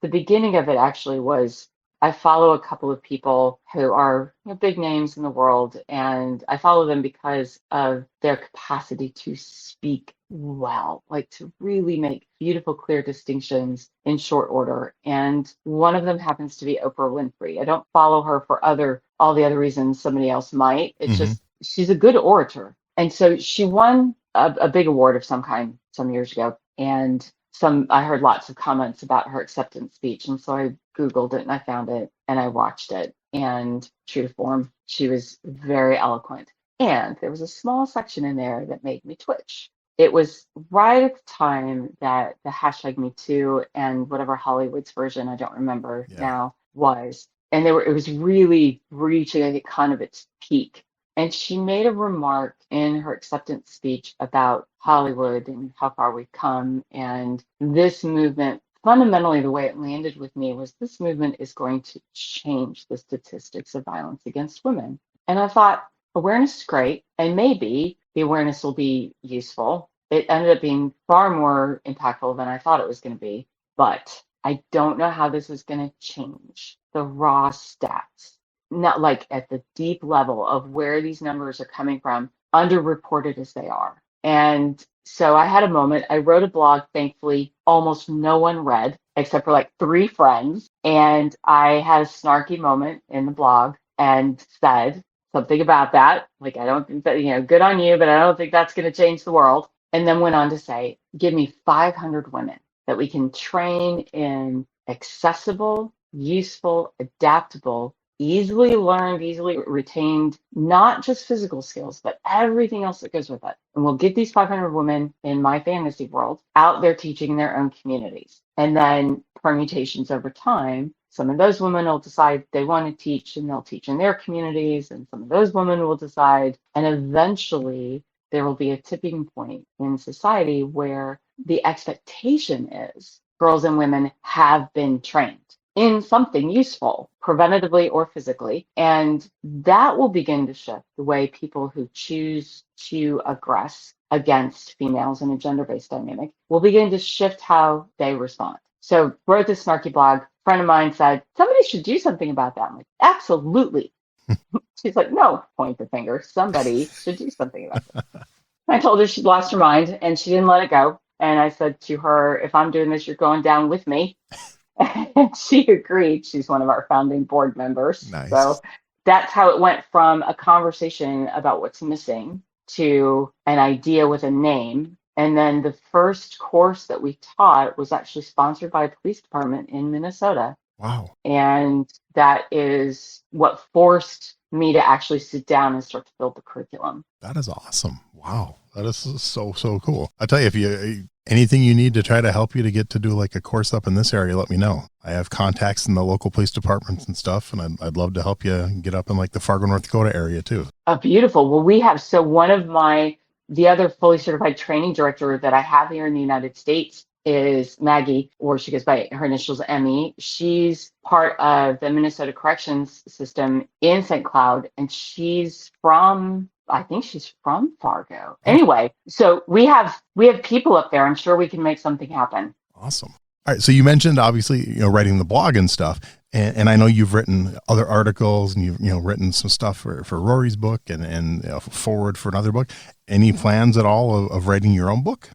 The beginning of it actually was, I follow a couple of people who are big names in the world, and I follow them because of their capacity to speak well, like to really make beautiful, clear distinctions in short order. And one of them happens to be Oprah Winfrey. I don't follow her for all the other reasons somebody else might. It's just she's a good orator. And so she won a big award of some kind some years ago. And I heard lots of comments about her acceptance speech. And so I Googled it and I found it and I watched it. And true to form, she was very eloquent. And there was a small section in there that made me twitch. It was right at the time that the hashtag Me Too and whatever Hollywood's version, I don't remember now, was. And it was really reaching, I think, kind of its peak. And she made a remark in her acceptance speech about Hollywood and how far we've come. And this movement, fundamentally, the way it landed with me was this movement is going to change the statistics of violence against women. And I thought, awareness is great, and maybe the awareness will be useful. It ended up being far more impactful than I thought it was going to be. But I don't know how this is going to change the raw stats. Not like at the deep level of where these numbers are coming from, underreported as they are. And so I had a moment. I wrote a blog, thankfully, almost no one read except for like 3 friends. And I had a snarky moment in the blog and said something about that. Like, I don't think that, good on you, but I don't think that's going to change the world. And then went on to say, give me 500 women that we can train in accessible, useful, adaptable, easily learned, easily retained, not just physical skills, but everything else that goes with it. And we'll get these 500 women in my fantasy world out there teaching in their own communities. And then permutations over time, some of those women will decide they want to teach and they'll teach in their communities. And some of those women will decide, and eventually there will be a tipping point in society where the expectation is girls and women have been trained in something useful, preventatively or physically. And that will begin to shift the way people who choose to aggress against females in a gender-based dynamic will begin to shift how they respond. So wrote this snarky blog. A friend of mine said, somebody should do something about that. I'm like, absolutely. She's like, no, point the finger. Somebody should do something about it. I told her she'd lost her mind and she didn't let it go. And I said to her, if I'm doing this, you're going down with me. And she agreed. She's one of our founding board members. Nice. So that's how it went from a conversation about what's missing to an idea with a name And then the first course that we taught was actually sponsored by a police department in Minnesota. Wow. And that is what forced me to actually sit down and start to build the curriculum. That is awesome. Wow. That is so cool. I tell you, if you anything you need to try to help you to get to do like a course up in this area, let me know. I have contacts in the local police departments and stuff, and I'd love to help you get up in like the Fargo, North Dakota area too. Oh, beautiful. Well, the other fully certified training director that I have here in the United States is Maggie, or she goes by her initials ME. She's part of the Minnesota Corrections System in St. Cloud, and I think she's from Fargo. Anyway, so we have people up there. I'm sure we can make something happen. Awesome. All right. So you mentioned obviously, writing the blog and stuff. And I know you've written other articles and you've written some stuff for Rory's book and forward for another book. Any plans at all of writing your own book?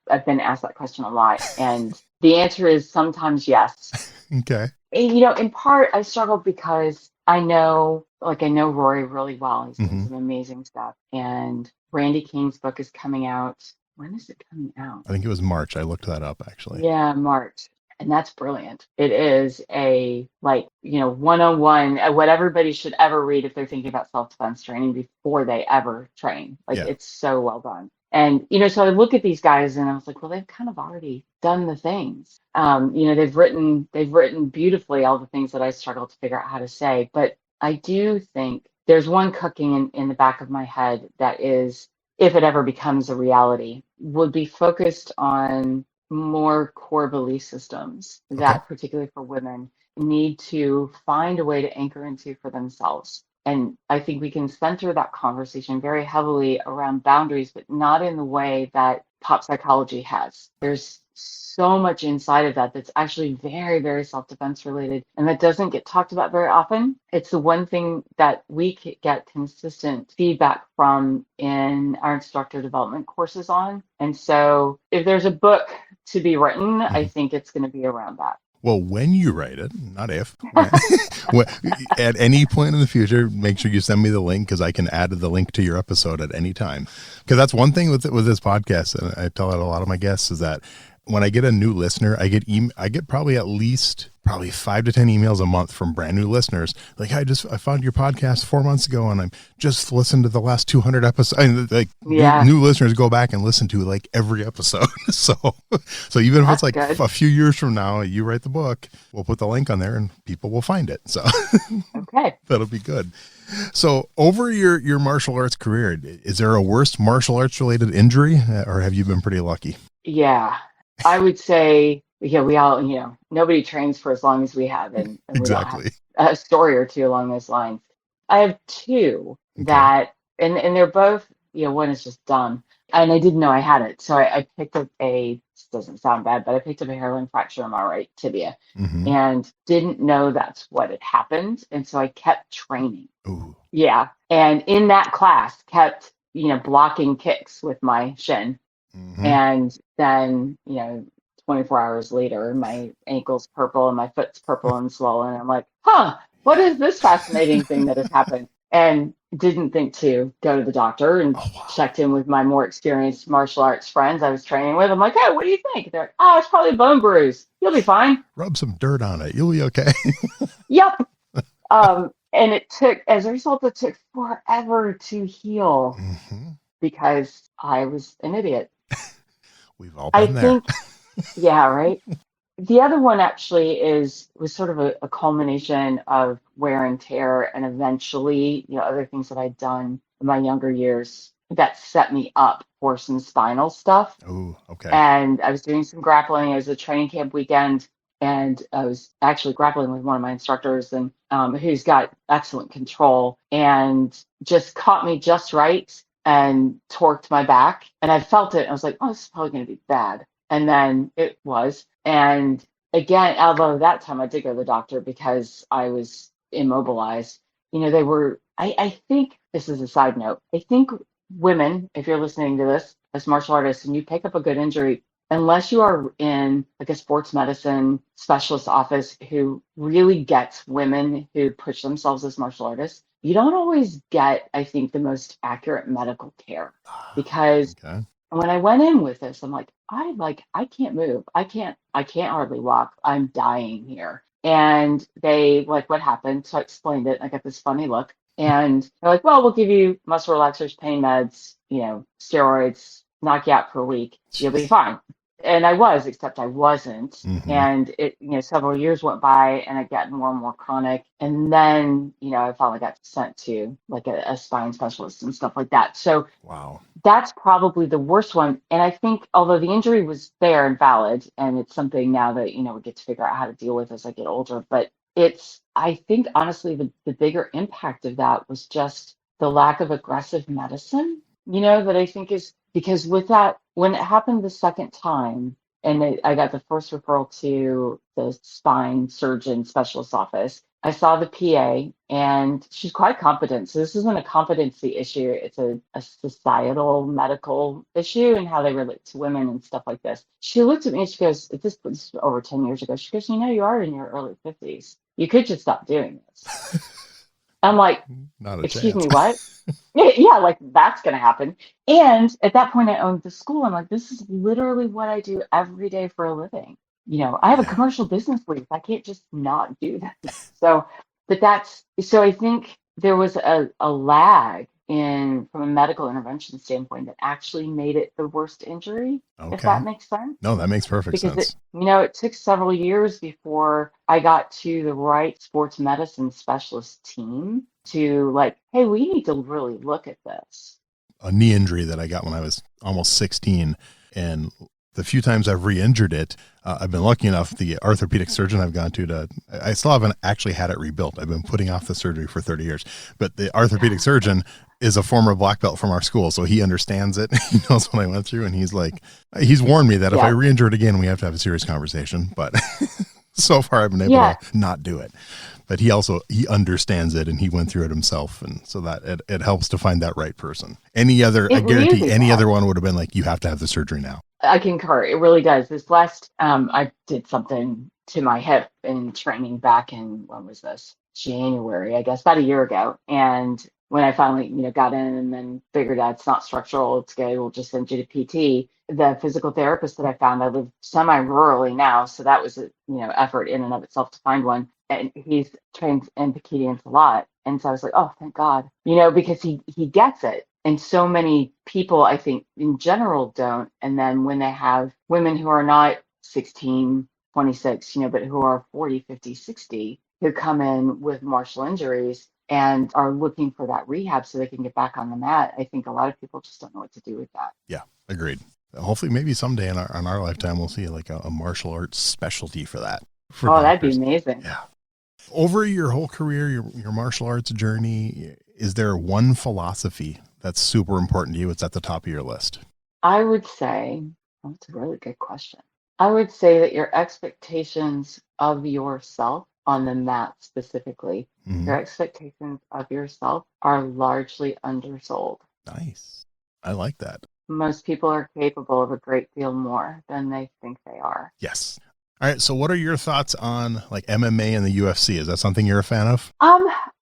I've been asked that question a lot. And the answer is sometimes yes. Okay. And, in part, I struggle because I know Rory really well. He's doing some amazing stuff. And Randy King's book is coming out. When is it coming out? I think it was March. I looked that up actually. Yeah, March. And that's brilliant. It is a 101, what everybody should ever read if they're thinking about self-defense training before they ever train. It's so well done. And, so I look at these guys and I was like, well, they've kind of already done the things. They've written beautifully all the things that I struggle to figure out how to say. But I do think there's one cooking in the back of my head that is, if it ever becomes a reality, would be focused on more core belief systems that, particularly for women, need to find a way to anchor into for themselves. And I think we can center that conversation very heavily around boundaries, but not in the way that pop psychology has. There's so much inside of that that's actually very, very self-defense related, and that doesn't get talked about very often. It's the one thing that we get consistent feedback from in our instructor development courses on. And so if there's a book to be written, I think it's going to be around that. Well, when you write it, not if, at any point in the future, make sure you send me the link because I can add the link to your episode at any time. Because that's one thing with this podcast, and I tell it a lot of my guests, is that when I get a new listener, I get probably at least 5 to 10 emails a month from brand new listeners. Like, I found your podcast 4 months ago and I'm just listened to the last 200 episodes. New listeners go back and listen to like every episode. So even if it's like a few years from now, you write the book, we'll put the link on there and people will find it. So okay, that'll be good. So over your martial arts career, is there a worst martial arts related injury or have you been pretty lucky? Yeah, I would say, we all, nobody trains for as long as we have. And exactly. A story or two along those lines. I have two that, and they're both, one is just dumb. And I didn't know I had it. So I picked up this doesn't sound bad, but I picked up a hairline fracture in my right tibia and didn't know that's what had happened. And so I kept training. Ooh. Yeah. And in that class kept, blocking kicks with my shin. And then, 24 hours later, my ankle's purple and my foot's purple and swollen. I'm like, what is this fascinating thing that has happened? And didn't think to go to the doctor and checked in with my more experienced martial arts friends I was training with. I'm like, hey, what do you think? They're like, it's probably a bone bruise. You'll be fine. Rub some dirt on it. You'll be okay. Yep. And as a result, it took forever to heal because I was an idiot. We've all been there. Yeah, right. The other one actually was sort of a culmination of wear and tear and eventually, other things that I'd done in my younger years that set me up for some spinal stuff. Oh, okay. And I was doing some grappling. It was a training camp weekend and I was actually grappling with one of my instructors and who's got excellent control and just caught me just right and torqued my back. And I felt it. I was like, this is probably going to be bad. And then it was. And again, although that time I did go to the doctor because I was immobilized, I think this is a side note. I think women, if you're listening to this as martial artists and you pick up a good injury, unless you are in like a sports medicine specialist office who really gets women who push themselves as martial artists, you don't always get, I think, the most accurate medical care because when I went in with this, I'm I can't move. I can't hardly walk. I'm dying here. And they like, what happened? So I explained it. I got this funny look. And they're like, well, we'll give you muscle relaxers, pain meds, steroids, knock you out for a week. You'll be fine. And I was, except I wasn't. Mm-hmm. And it, several years went by and it got more and more chronic. And then, I finally got sent to like a spine specialist and stuff like that. So Wow. that's probably the worst one. And I think although the injury was there and valid, and it's something now that, we get to figure out how to deal with as I get older, but I think honestly, the bigger impact of that was just the lack of aggressive medicine, that I think is because with that, when it happened the second time, and I got the first referral to the spine surgeon specialist office, I saw the PA and she's quite competent. So this isn't a competency issue. It's a societal medical issue and how they relate to women and stuff like this. She looked at me and she goes, this was over 10 years ago. She goes, you are in your early 50s. You could just stop doing this. I'm like, Not a excuse chance. me, what? Yeah, like that's going to happen. And at that point, I owned the school. I'm like, this is literally what I do every day for a living. I have a Yeah. commercial business lease. I can't just not do that. So, so I think there was a lag from a medical intervention standpoint that actually made it the worst injury, if that Okay. makes sense. No, that makes perfect Because sense. it took several years before I got to the right sports medicine specialist team to like, hey, we need to really look at this. A knee injury that I got when I was almost 16, and the few times I've re-injured it, I've been lucky enough, the orthopedic surgeon I've gone to, I still haven't actually had it rebuilt. I've been putting off the surgery for 30 years, but the orthopedic surgeon is a former black belt from our school. So he understands it. He knows what I went through. And he's warned me that if I re-injure it again, we have to have a serious conversation. But so far I've been able to not do it. But he understands it and he went through it himself. And so that it helps to find that right person. I guarantee any other one would have been like, you have to have the surgery now. I concur. It really does. This last, I did something to my hip in training back in, when was this? January, I guess, about a year ago. And when I finally, got in and then figured out it's not structural, it's good, we'll just send you to PT. The physical therapist that I found, I live semi-rurally now, so that was effort in and of itself to find one. And he's trained in Pacedians a lot. And so I was like, oh, thank God, because he gets it. And so many people, I think, in general don't. And then when they have women who are not 16, 26, but who are 40, 50, 60, who come in with martial injuries and are looking for that rehab so they can get back on the mat, I think a lot of people just don't know what to do with that. Yeah, agreed. Hopefully, maybe someday in our lifetime, we'll see like a martial arts specialty for that. That'd be amazing. Yeah. Over your whole career, your martial arts journey, is there one philosophy that's super important to you? It's at the top of your list. I would say, that's a really good question. I would say that your expectations of yourself on the mat specifically, your expectations of yourself are largely undersold. Nice. I like that. Most people are capable of a great deal more than they think they are. Yes. All right. So what are your thoughts on like MMA and the UFC? Is that something you're a fan of?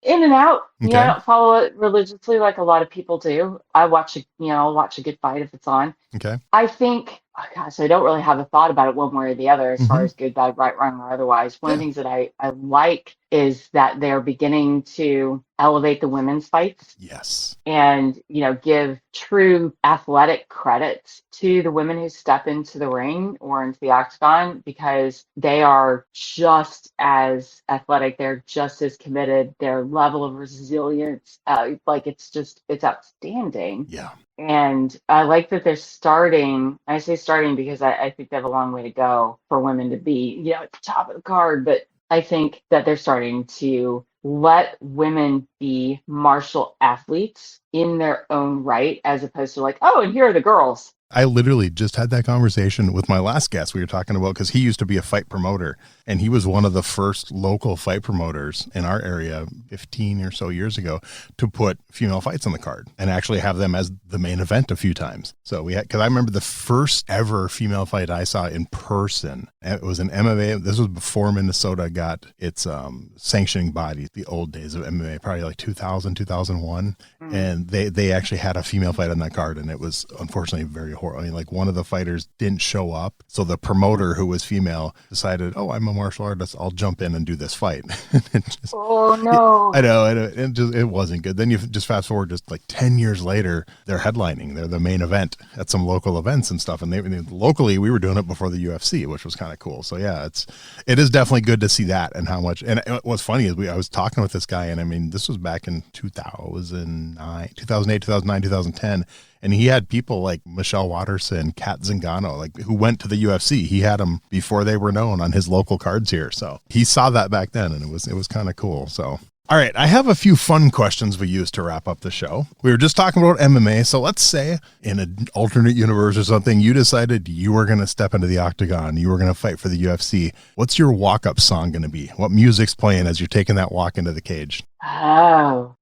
In and out. Okay. I don't follow it religiously like a lot of people do. I'll watch a good fight if it's on. Okay. I think, I don't really have a thought about it one way or the other as far as good, bad, right, wrong, or otherwise. One of the things that I like is that they're beginning to elevate the women's fights. Yes. And, give true athletic credit to the women who step into the ring or into the octagon, because they are just as athletic. They're just as committed. Their level of resilience, it's outstanding. Yeah. And I like that they're starting. I say starting because I think they have a long way to go for women to be, at the top of the card. But I think that they're starting to let women be martial athletes in their own right, as opposed to like, oh, and here are the girls. I literally just had that conversation with my last guest we were talking about, because he used to be a fight promoter, and he was one of the first local fight promoters in our area 15 or so years ago to put female fights on the card and actually have them as the main event a few times. So because I remember the first ever female fight I saw in person, it was an MMA. This was before Minnesota got its sanctioning body, the old days of MMA, probably like 2000, 2001. And they actually had a female fight on that card, and it was unfortunately very horrible. I mean, like one of the fighters didn't show up. So the promoter, who was female, decided, oh, I'm a martial artist. I'll jump in and do this fight. Oh no. I know. It wasn't good. Then you just fast forward just like 10 years later, they're headlining. They're the main event at some local events and stuff. And locally, we were doing it before the UFC, which was kind of cool. So yeah, it is definitely good to see that and how much. And what's funny is I was talking with this guy, and I mean, this was back in 2008, 2009, 2010. And he had people like Michelle Watterson, Kat Zingano, like who went to the UFC. He had them before they were known on his local cards here. So he saw that back then, and it was kind of cool. So, all right, I have a few fun questions we use to wrap up the show. We were just talking about MMA. So let's say in an alternate universe or something, you decided you were going to step into the octagon. You were going to fight for the UFC. What's your walk-up song going to be? What music's playing as you're taking that walk into the cage? Oh,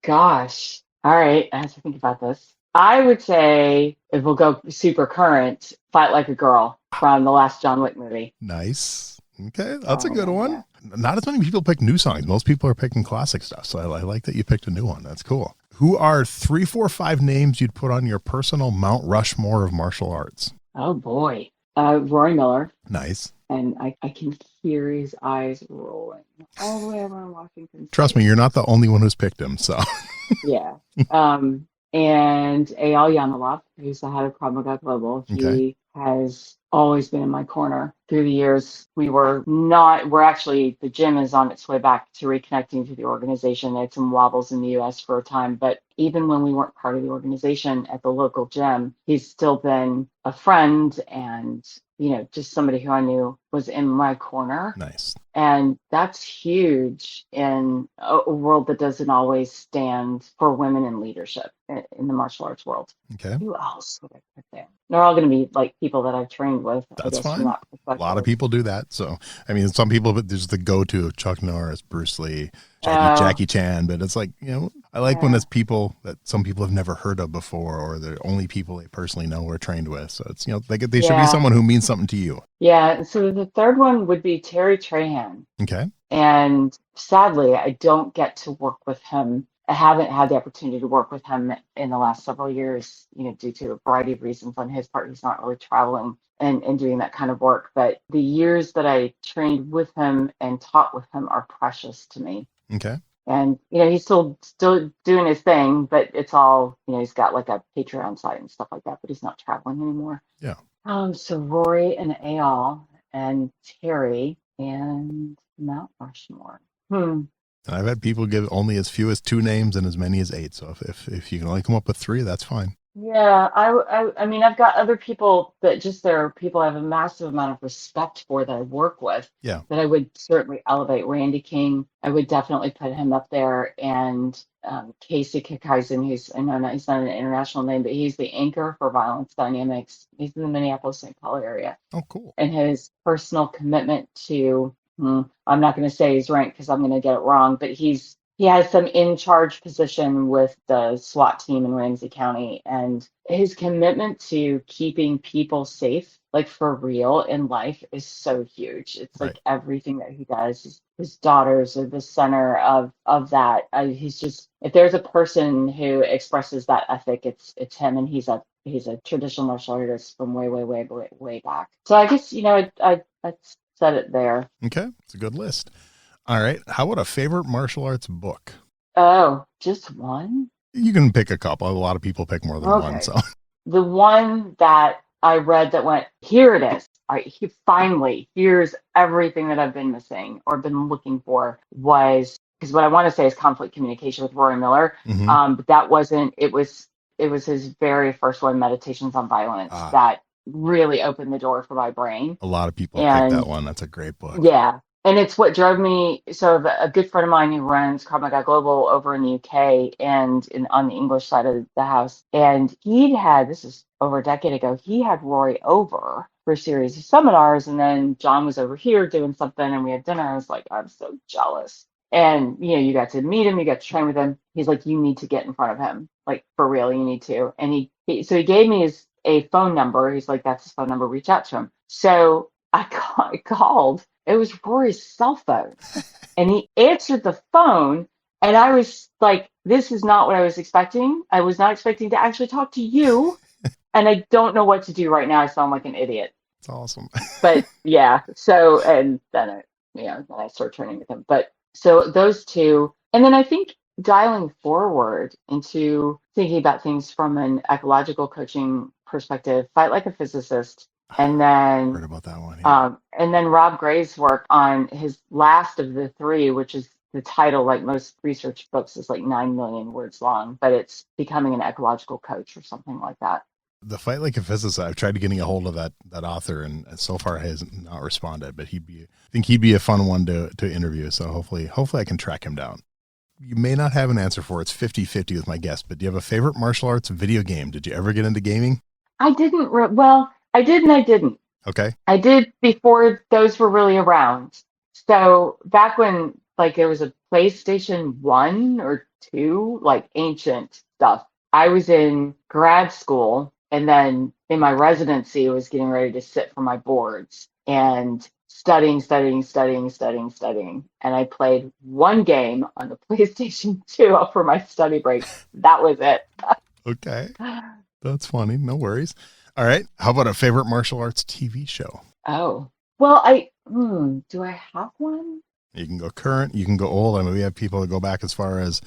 gosh. All right, I have to think about this. I would say, if we'll go super current, Fight Like a Girl from the last John Wick movie. Nice. Okay, that's a good one. Yeah. Not as many people pick new songs. Most people are picking classic stuff. So I like that you picked a new one. That's cool. Who are 3, 4, 5 names you'd put on your personal Mount Rushmore of martial arts? Oh, boy. Rory Miller. Nice. And I can hear his eyes rolling all the way over in Washington State. Trust me, you're not the only one who's picked him. So yeah. And Eyal Yamalov, who's the head of Krav Maga Global. He has always been in my corner through the years. The gym is on its way back to reconnecting to the organization. They had some wobbles in the US for a time, but even when we weren't part of the organization at the local gym, he's still been a friend and, just somebody who I knew was in my corner. Nice. And that's huge in a world that doesn't always stand for women in leadership in the martial arts world. Okay. Who else would I put there? They're all going to be like people that I've trained with. That's fine. A lot of people do that. So, I mean, some people, but there's the go-to Chuck Norris, Bruce Lee, Jackie Chan, but it's like, I like when it's people that some people have never heard of before, or they're only people they personally know or trained with. So it's, they should be someone who means something to you. Yeah. So the third one would be Terry Trahan. Okay. And sadly, I don't get to work with him. I haven't had the opportunity to work with him in the last several years, due to a variety of reasons on his part. He's not really traveling and doing that kind of work. But the years that I trained with him and taught with him are precious to me. Okay. And, he's still doing his thing, but it's all, he's got like a Patreon site and stuff like that, but he's not traveling anymore. Yeah. So Rory and Eyal and Terry and Mount Rushmore. And I've had people give only as few as 2 names and as many as 8. So if you can only come up with 3, that's fine. Yeah, I mean, I've got other people that there are people I have a massive amount of respect for that I work with. Yeah. That I would certainly elevate. Randy King, I would definitely put him up there. And Casey Kikaisen, he's not an international name, but he's the anchor for Violence Dynamics. He's in the Minneapolis-St. Paul area. Oh, cool. And his personal commitment to, I'm not going to say his rank because I'm going to get it wrong, but he has some in-charge position with the SWAT team in Ramsey County, and his commitment to keeping people safe, like for real in life, is so huge. It's like everything that he does. His daughters are the center of that. He's just, if there's a person who expresses that ethic, it's him, and he's a traditional martial artist from way back. So I guess I set it there. Okay, it's a good list. All right. How about a favorite martial arts book? Oh, just one? You can pick a couple. A lot of people pick more than one. So the one that I read that went, here it is. All right, here's everything that I've been missing or been looking for, was, because what I want to say is Conflict Communication with Rory Miller. But that wasn't, it was his very first one, Meditations on Violence, that really opened the door for my brain. A lot of people pick that one. That's a great book. Yeah. And it's what drove me. So a good friend of mine who runs Krav Maga Global over in the UK and on the English side of the house, and this is over a decade ago, he had Rory over for a series of seminars, and then John was over here doing something, and we had dinner. I was like, I'm so jealous. And, you got to meet him, you got to train with him. He's like, you need to get in front of him. Like, for real, you need to. And so he gave me a phone number. He's like, that's his phone number, reach out to him. So I called. It was Rory's cell phone. And he answered the phone. And I was like, this is not what I was expecting. I was not expecting to actually talk to you. and I don't know what to do right now. I sound like an idiot. It's awesome. But yeah, so, and then then I start training with him. But so those two, and then I think dialing forward into thinking about things from an ecological coaching perspective, Fight Like a Physicist, and Heard then about that one. Yeah. Rob Gray's work on his last of the three, which is the title, like most research books, is like 9 million words long, but it's Becoming an Ecological Coach or something like that. The Fight Like a Physicist, I've tried getting a hold of that author, and so far has not responded, but I think he'd be a fun one to interview. So hopefully I can track him down. You may not have an answer for it. It's 50-50 with my guess, but do you have a favorite martial arts video game? Did you ever get into gaming? I didn't, I did and I didn't. Okay. I did before those were really around. So back when like there was a PlayStation 1 or 2, like ancient stuff, I was in grad school, and then in my residency, I was getting ready to sit for my boards and studying. And I played one game on the PlayStation 2 for my study break. That was it. Okay. That's funny. No worries. All right. How about a favorite martial arts TV show? Oh, well, do I have one? You can go current, you can go old. I mean, we have people that go back as far as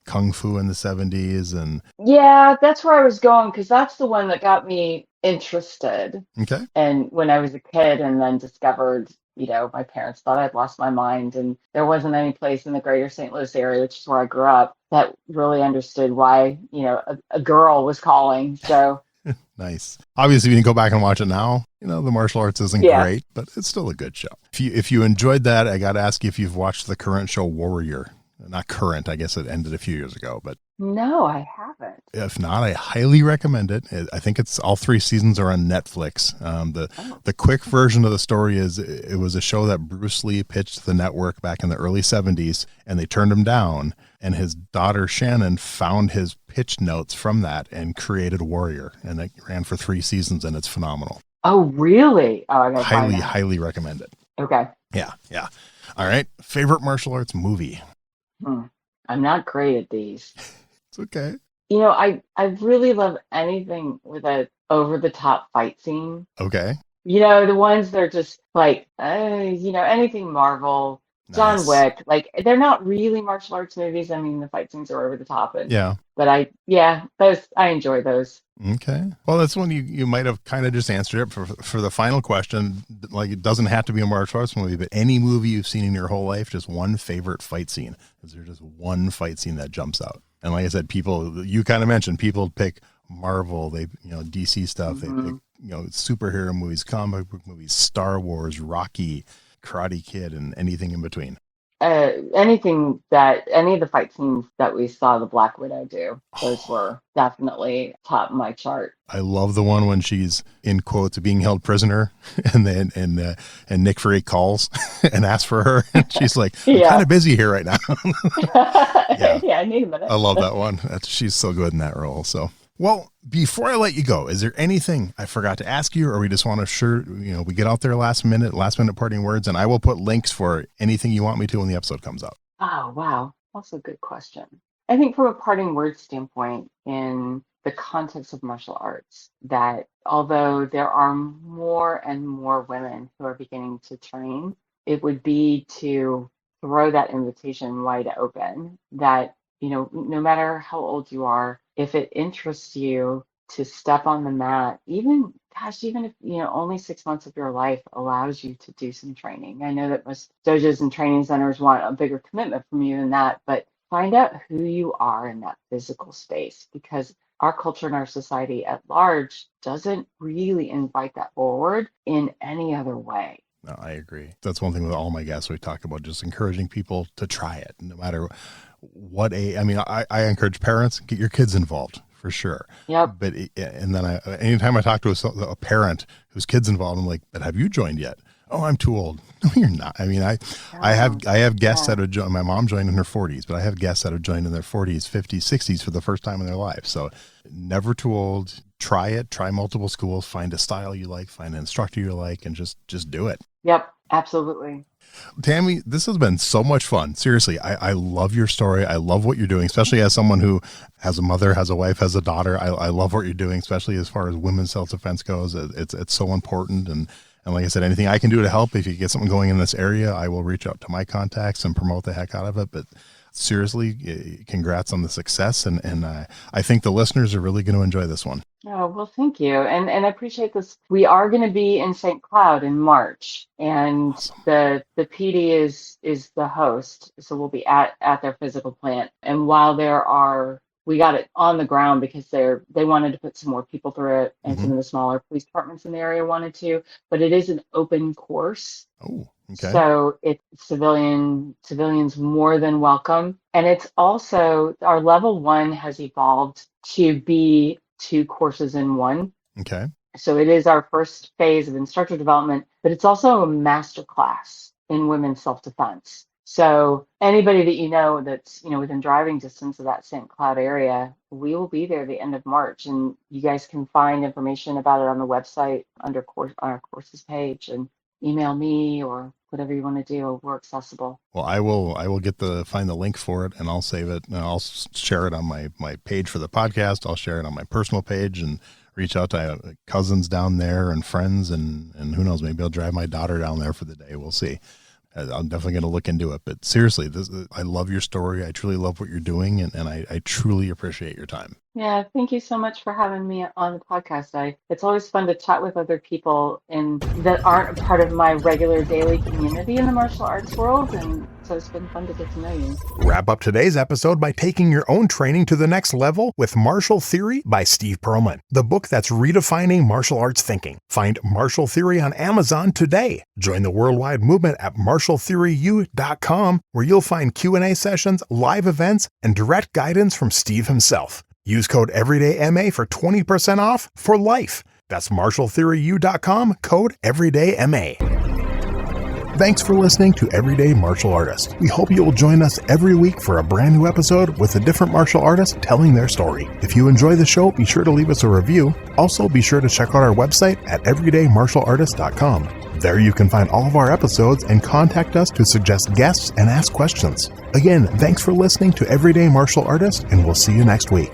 Kung Fu in the 70s and. Yeah, that's where I was going, because that's the one that got me interested. Okay. And when I was a kid, and then discovered, my parents thought I'd lost my mind, and there wasn't any place in the greater St. Louis area, which is where I grew up, that really understood why, a girl was calling. So. Nice. Obviously, when you go back and watch it now, the martial arts isn't great, but it's still a good show. If you enjoyed that, I got to ask you if you've watched the current show Warrior. Not current, I guess it ended a few years ago, but. No, I haven't. If not, I highly recommend it. I think it's all 3 seasons are on Netflix. The quick version of the story is it was a show that Bruce Lee pitched to the network back in the early 70s, and they turned him down. And his daughter Shannon found his pitch notes from that and created Warrior, and it ran for 3 seasons, and it's phenomenal. Oh, really? Oh, I gotta highly recommend it. Okay. Yeah. All right. Favorite martial arts movie? I'm not great at these. It's okay. I really love anything with a over the top fight scene. Okay. The ones that are just like, anything Marvel, John Wick, like they're not really martial arts movies. I mean, the fight scenes are over the top, but I enjoy those. Okay. Well, that's one you might have kind of just answered it for the final question. Like, it doesn't have to be a martial arts movie, but any movie you've seen in your whole life, just one favorite fight scene. Is there just one fight scene that jumps out? And like I said, you kind of mentioned people pick Marvel, they DC stuff, they pick superhero movies, comic book movies, Star Wars, Rocky, Karate Kid, and anything in between. Any of the fight scenes that we saw the Black Widow do, those were definitely top of my chart. I love the one when she's in quotes being held prisoner, and then and Nick Fury calls and asks for her, and she's like, "I'm kind of busy here right now." I need a minute. I love that one. She's so good in that role. So. Well, before I let you go, is there anything I forgot to ask you, or we just want to we get out there last minute parting words, and I will put links for anything you want me to when the episode comes out. Oh, wow. That's a good question. I think from a parting word standpoint, in the context of martial arts, that although there are more and more women who are beginning to train, it would be to throw that invitation wide open that, no matter how old you are, if it interests you to step on the mat, even if, only 6 months of your life allows you to do some training. I know that most dojos and training centers want a bigger commitment from you than that, but find out who you are in that physical space, because our culture and our society at large doesn't really invite that forward in any other way. No, I agree. That's one thing with all my guests. We talk about just encouraging people to try it, no matter what age. I mean, I encourage parents, get your kids involved for sure. Yep. But anytime I talk to a parent whose kid's involved, I'm like, "But have you joined yet?" "Oh, I'm too old." No, you're not. I mean, I have guests that have joined. My mom joined in her 40s, but I have guests that have joined in their 40s, 50s, 60s for the first time in their life. So never too old. Try it. Try multiple schools. Find a style you like. Find an instructor you like, and just do it. Yep. Absolutely. Tammy, this has been so much fun. Seriously, I love your story. I love what you're doing, especially as someone who has a mother, has a wife, has a daughter. I love what you're doing, especially as far as women's self-defense goes. It's so important. And like I said, anything I can do to help, if you get something going in this area, I will reach out to my contacts and promote the heck out of it. But seriously, congrats on the success. And I think the listeners are really going to enjoy this one. Oh, well, thank you. And I appreciate this. We are going to be in St. Cloud in March, and Awesome. the PD is the host. So we'll be at their physical plant. And while we got it on the ground because they wanted to put some more people through it, and some of the smaller police departments in the area wanted to, but it is an open course. Oh, okay. So it's civilians more than welcome. And it's also, our level 1 has evolved to be 2 courses in one. Okay. So it is our first phase of instructor development, but it's also a master class in women's self-defense. So anybody that you know that's, within driving distance of that St. Cloud area, we will be there the end of March, and you guys can find information about it on the website under our courses page, and email me or whatever you want to do. We're accessible. Well, I will find the link for it, and I'll save it, and I'll share it on my page for the podcast. I'll share it on my personal page and reach out to cousins down there and friends, and who knows, maybe I'll drive my daughter down there for the day. We'll see. I'm definitely going to look into it. But seriously, I love your story. I truly love what you're doing, and I truly appreciate your time. Yeah, thank you so much for having me on the podcast. It's always fun to chat with other people that aren't a part of my regular daily community in the martial arts world, and so it's been fun to get to know you. Wrap up today's episode by taking your own training to the next level with Martial Theory by Steve Perlman, the book that's redefining martial arts thinking. Find Martial Theory on Amazon today. Join the worldwide movement at martialtheoryu.com, where you'll find Q&A sessions, live events, and direct guidance from Steve himself. Use code EverydayMA for 20% off for life. That's martialtheoryu.com, code EverydayMA. Thanks for listening to Everyday Martial Artist. We hope you will join us every week for a brand new episode with a different martial artist telling their story. If you enjoy the show, be sure to leave us a review. Also, be sure to check out our website at everydaymartialartist.com. There you can find all of our episodes and contact us to suggest guests and ask questions. Again, thanks for listening to Everyday Martial Artist, and we'll see you next week.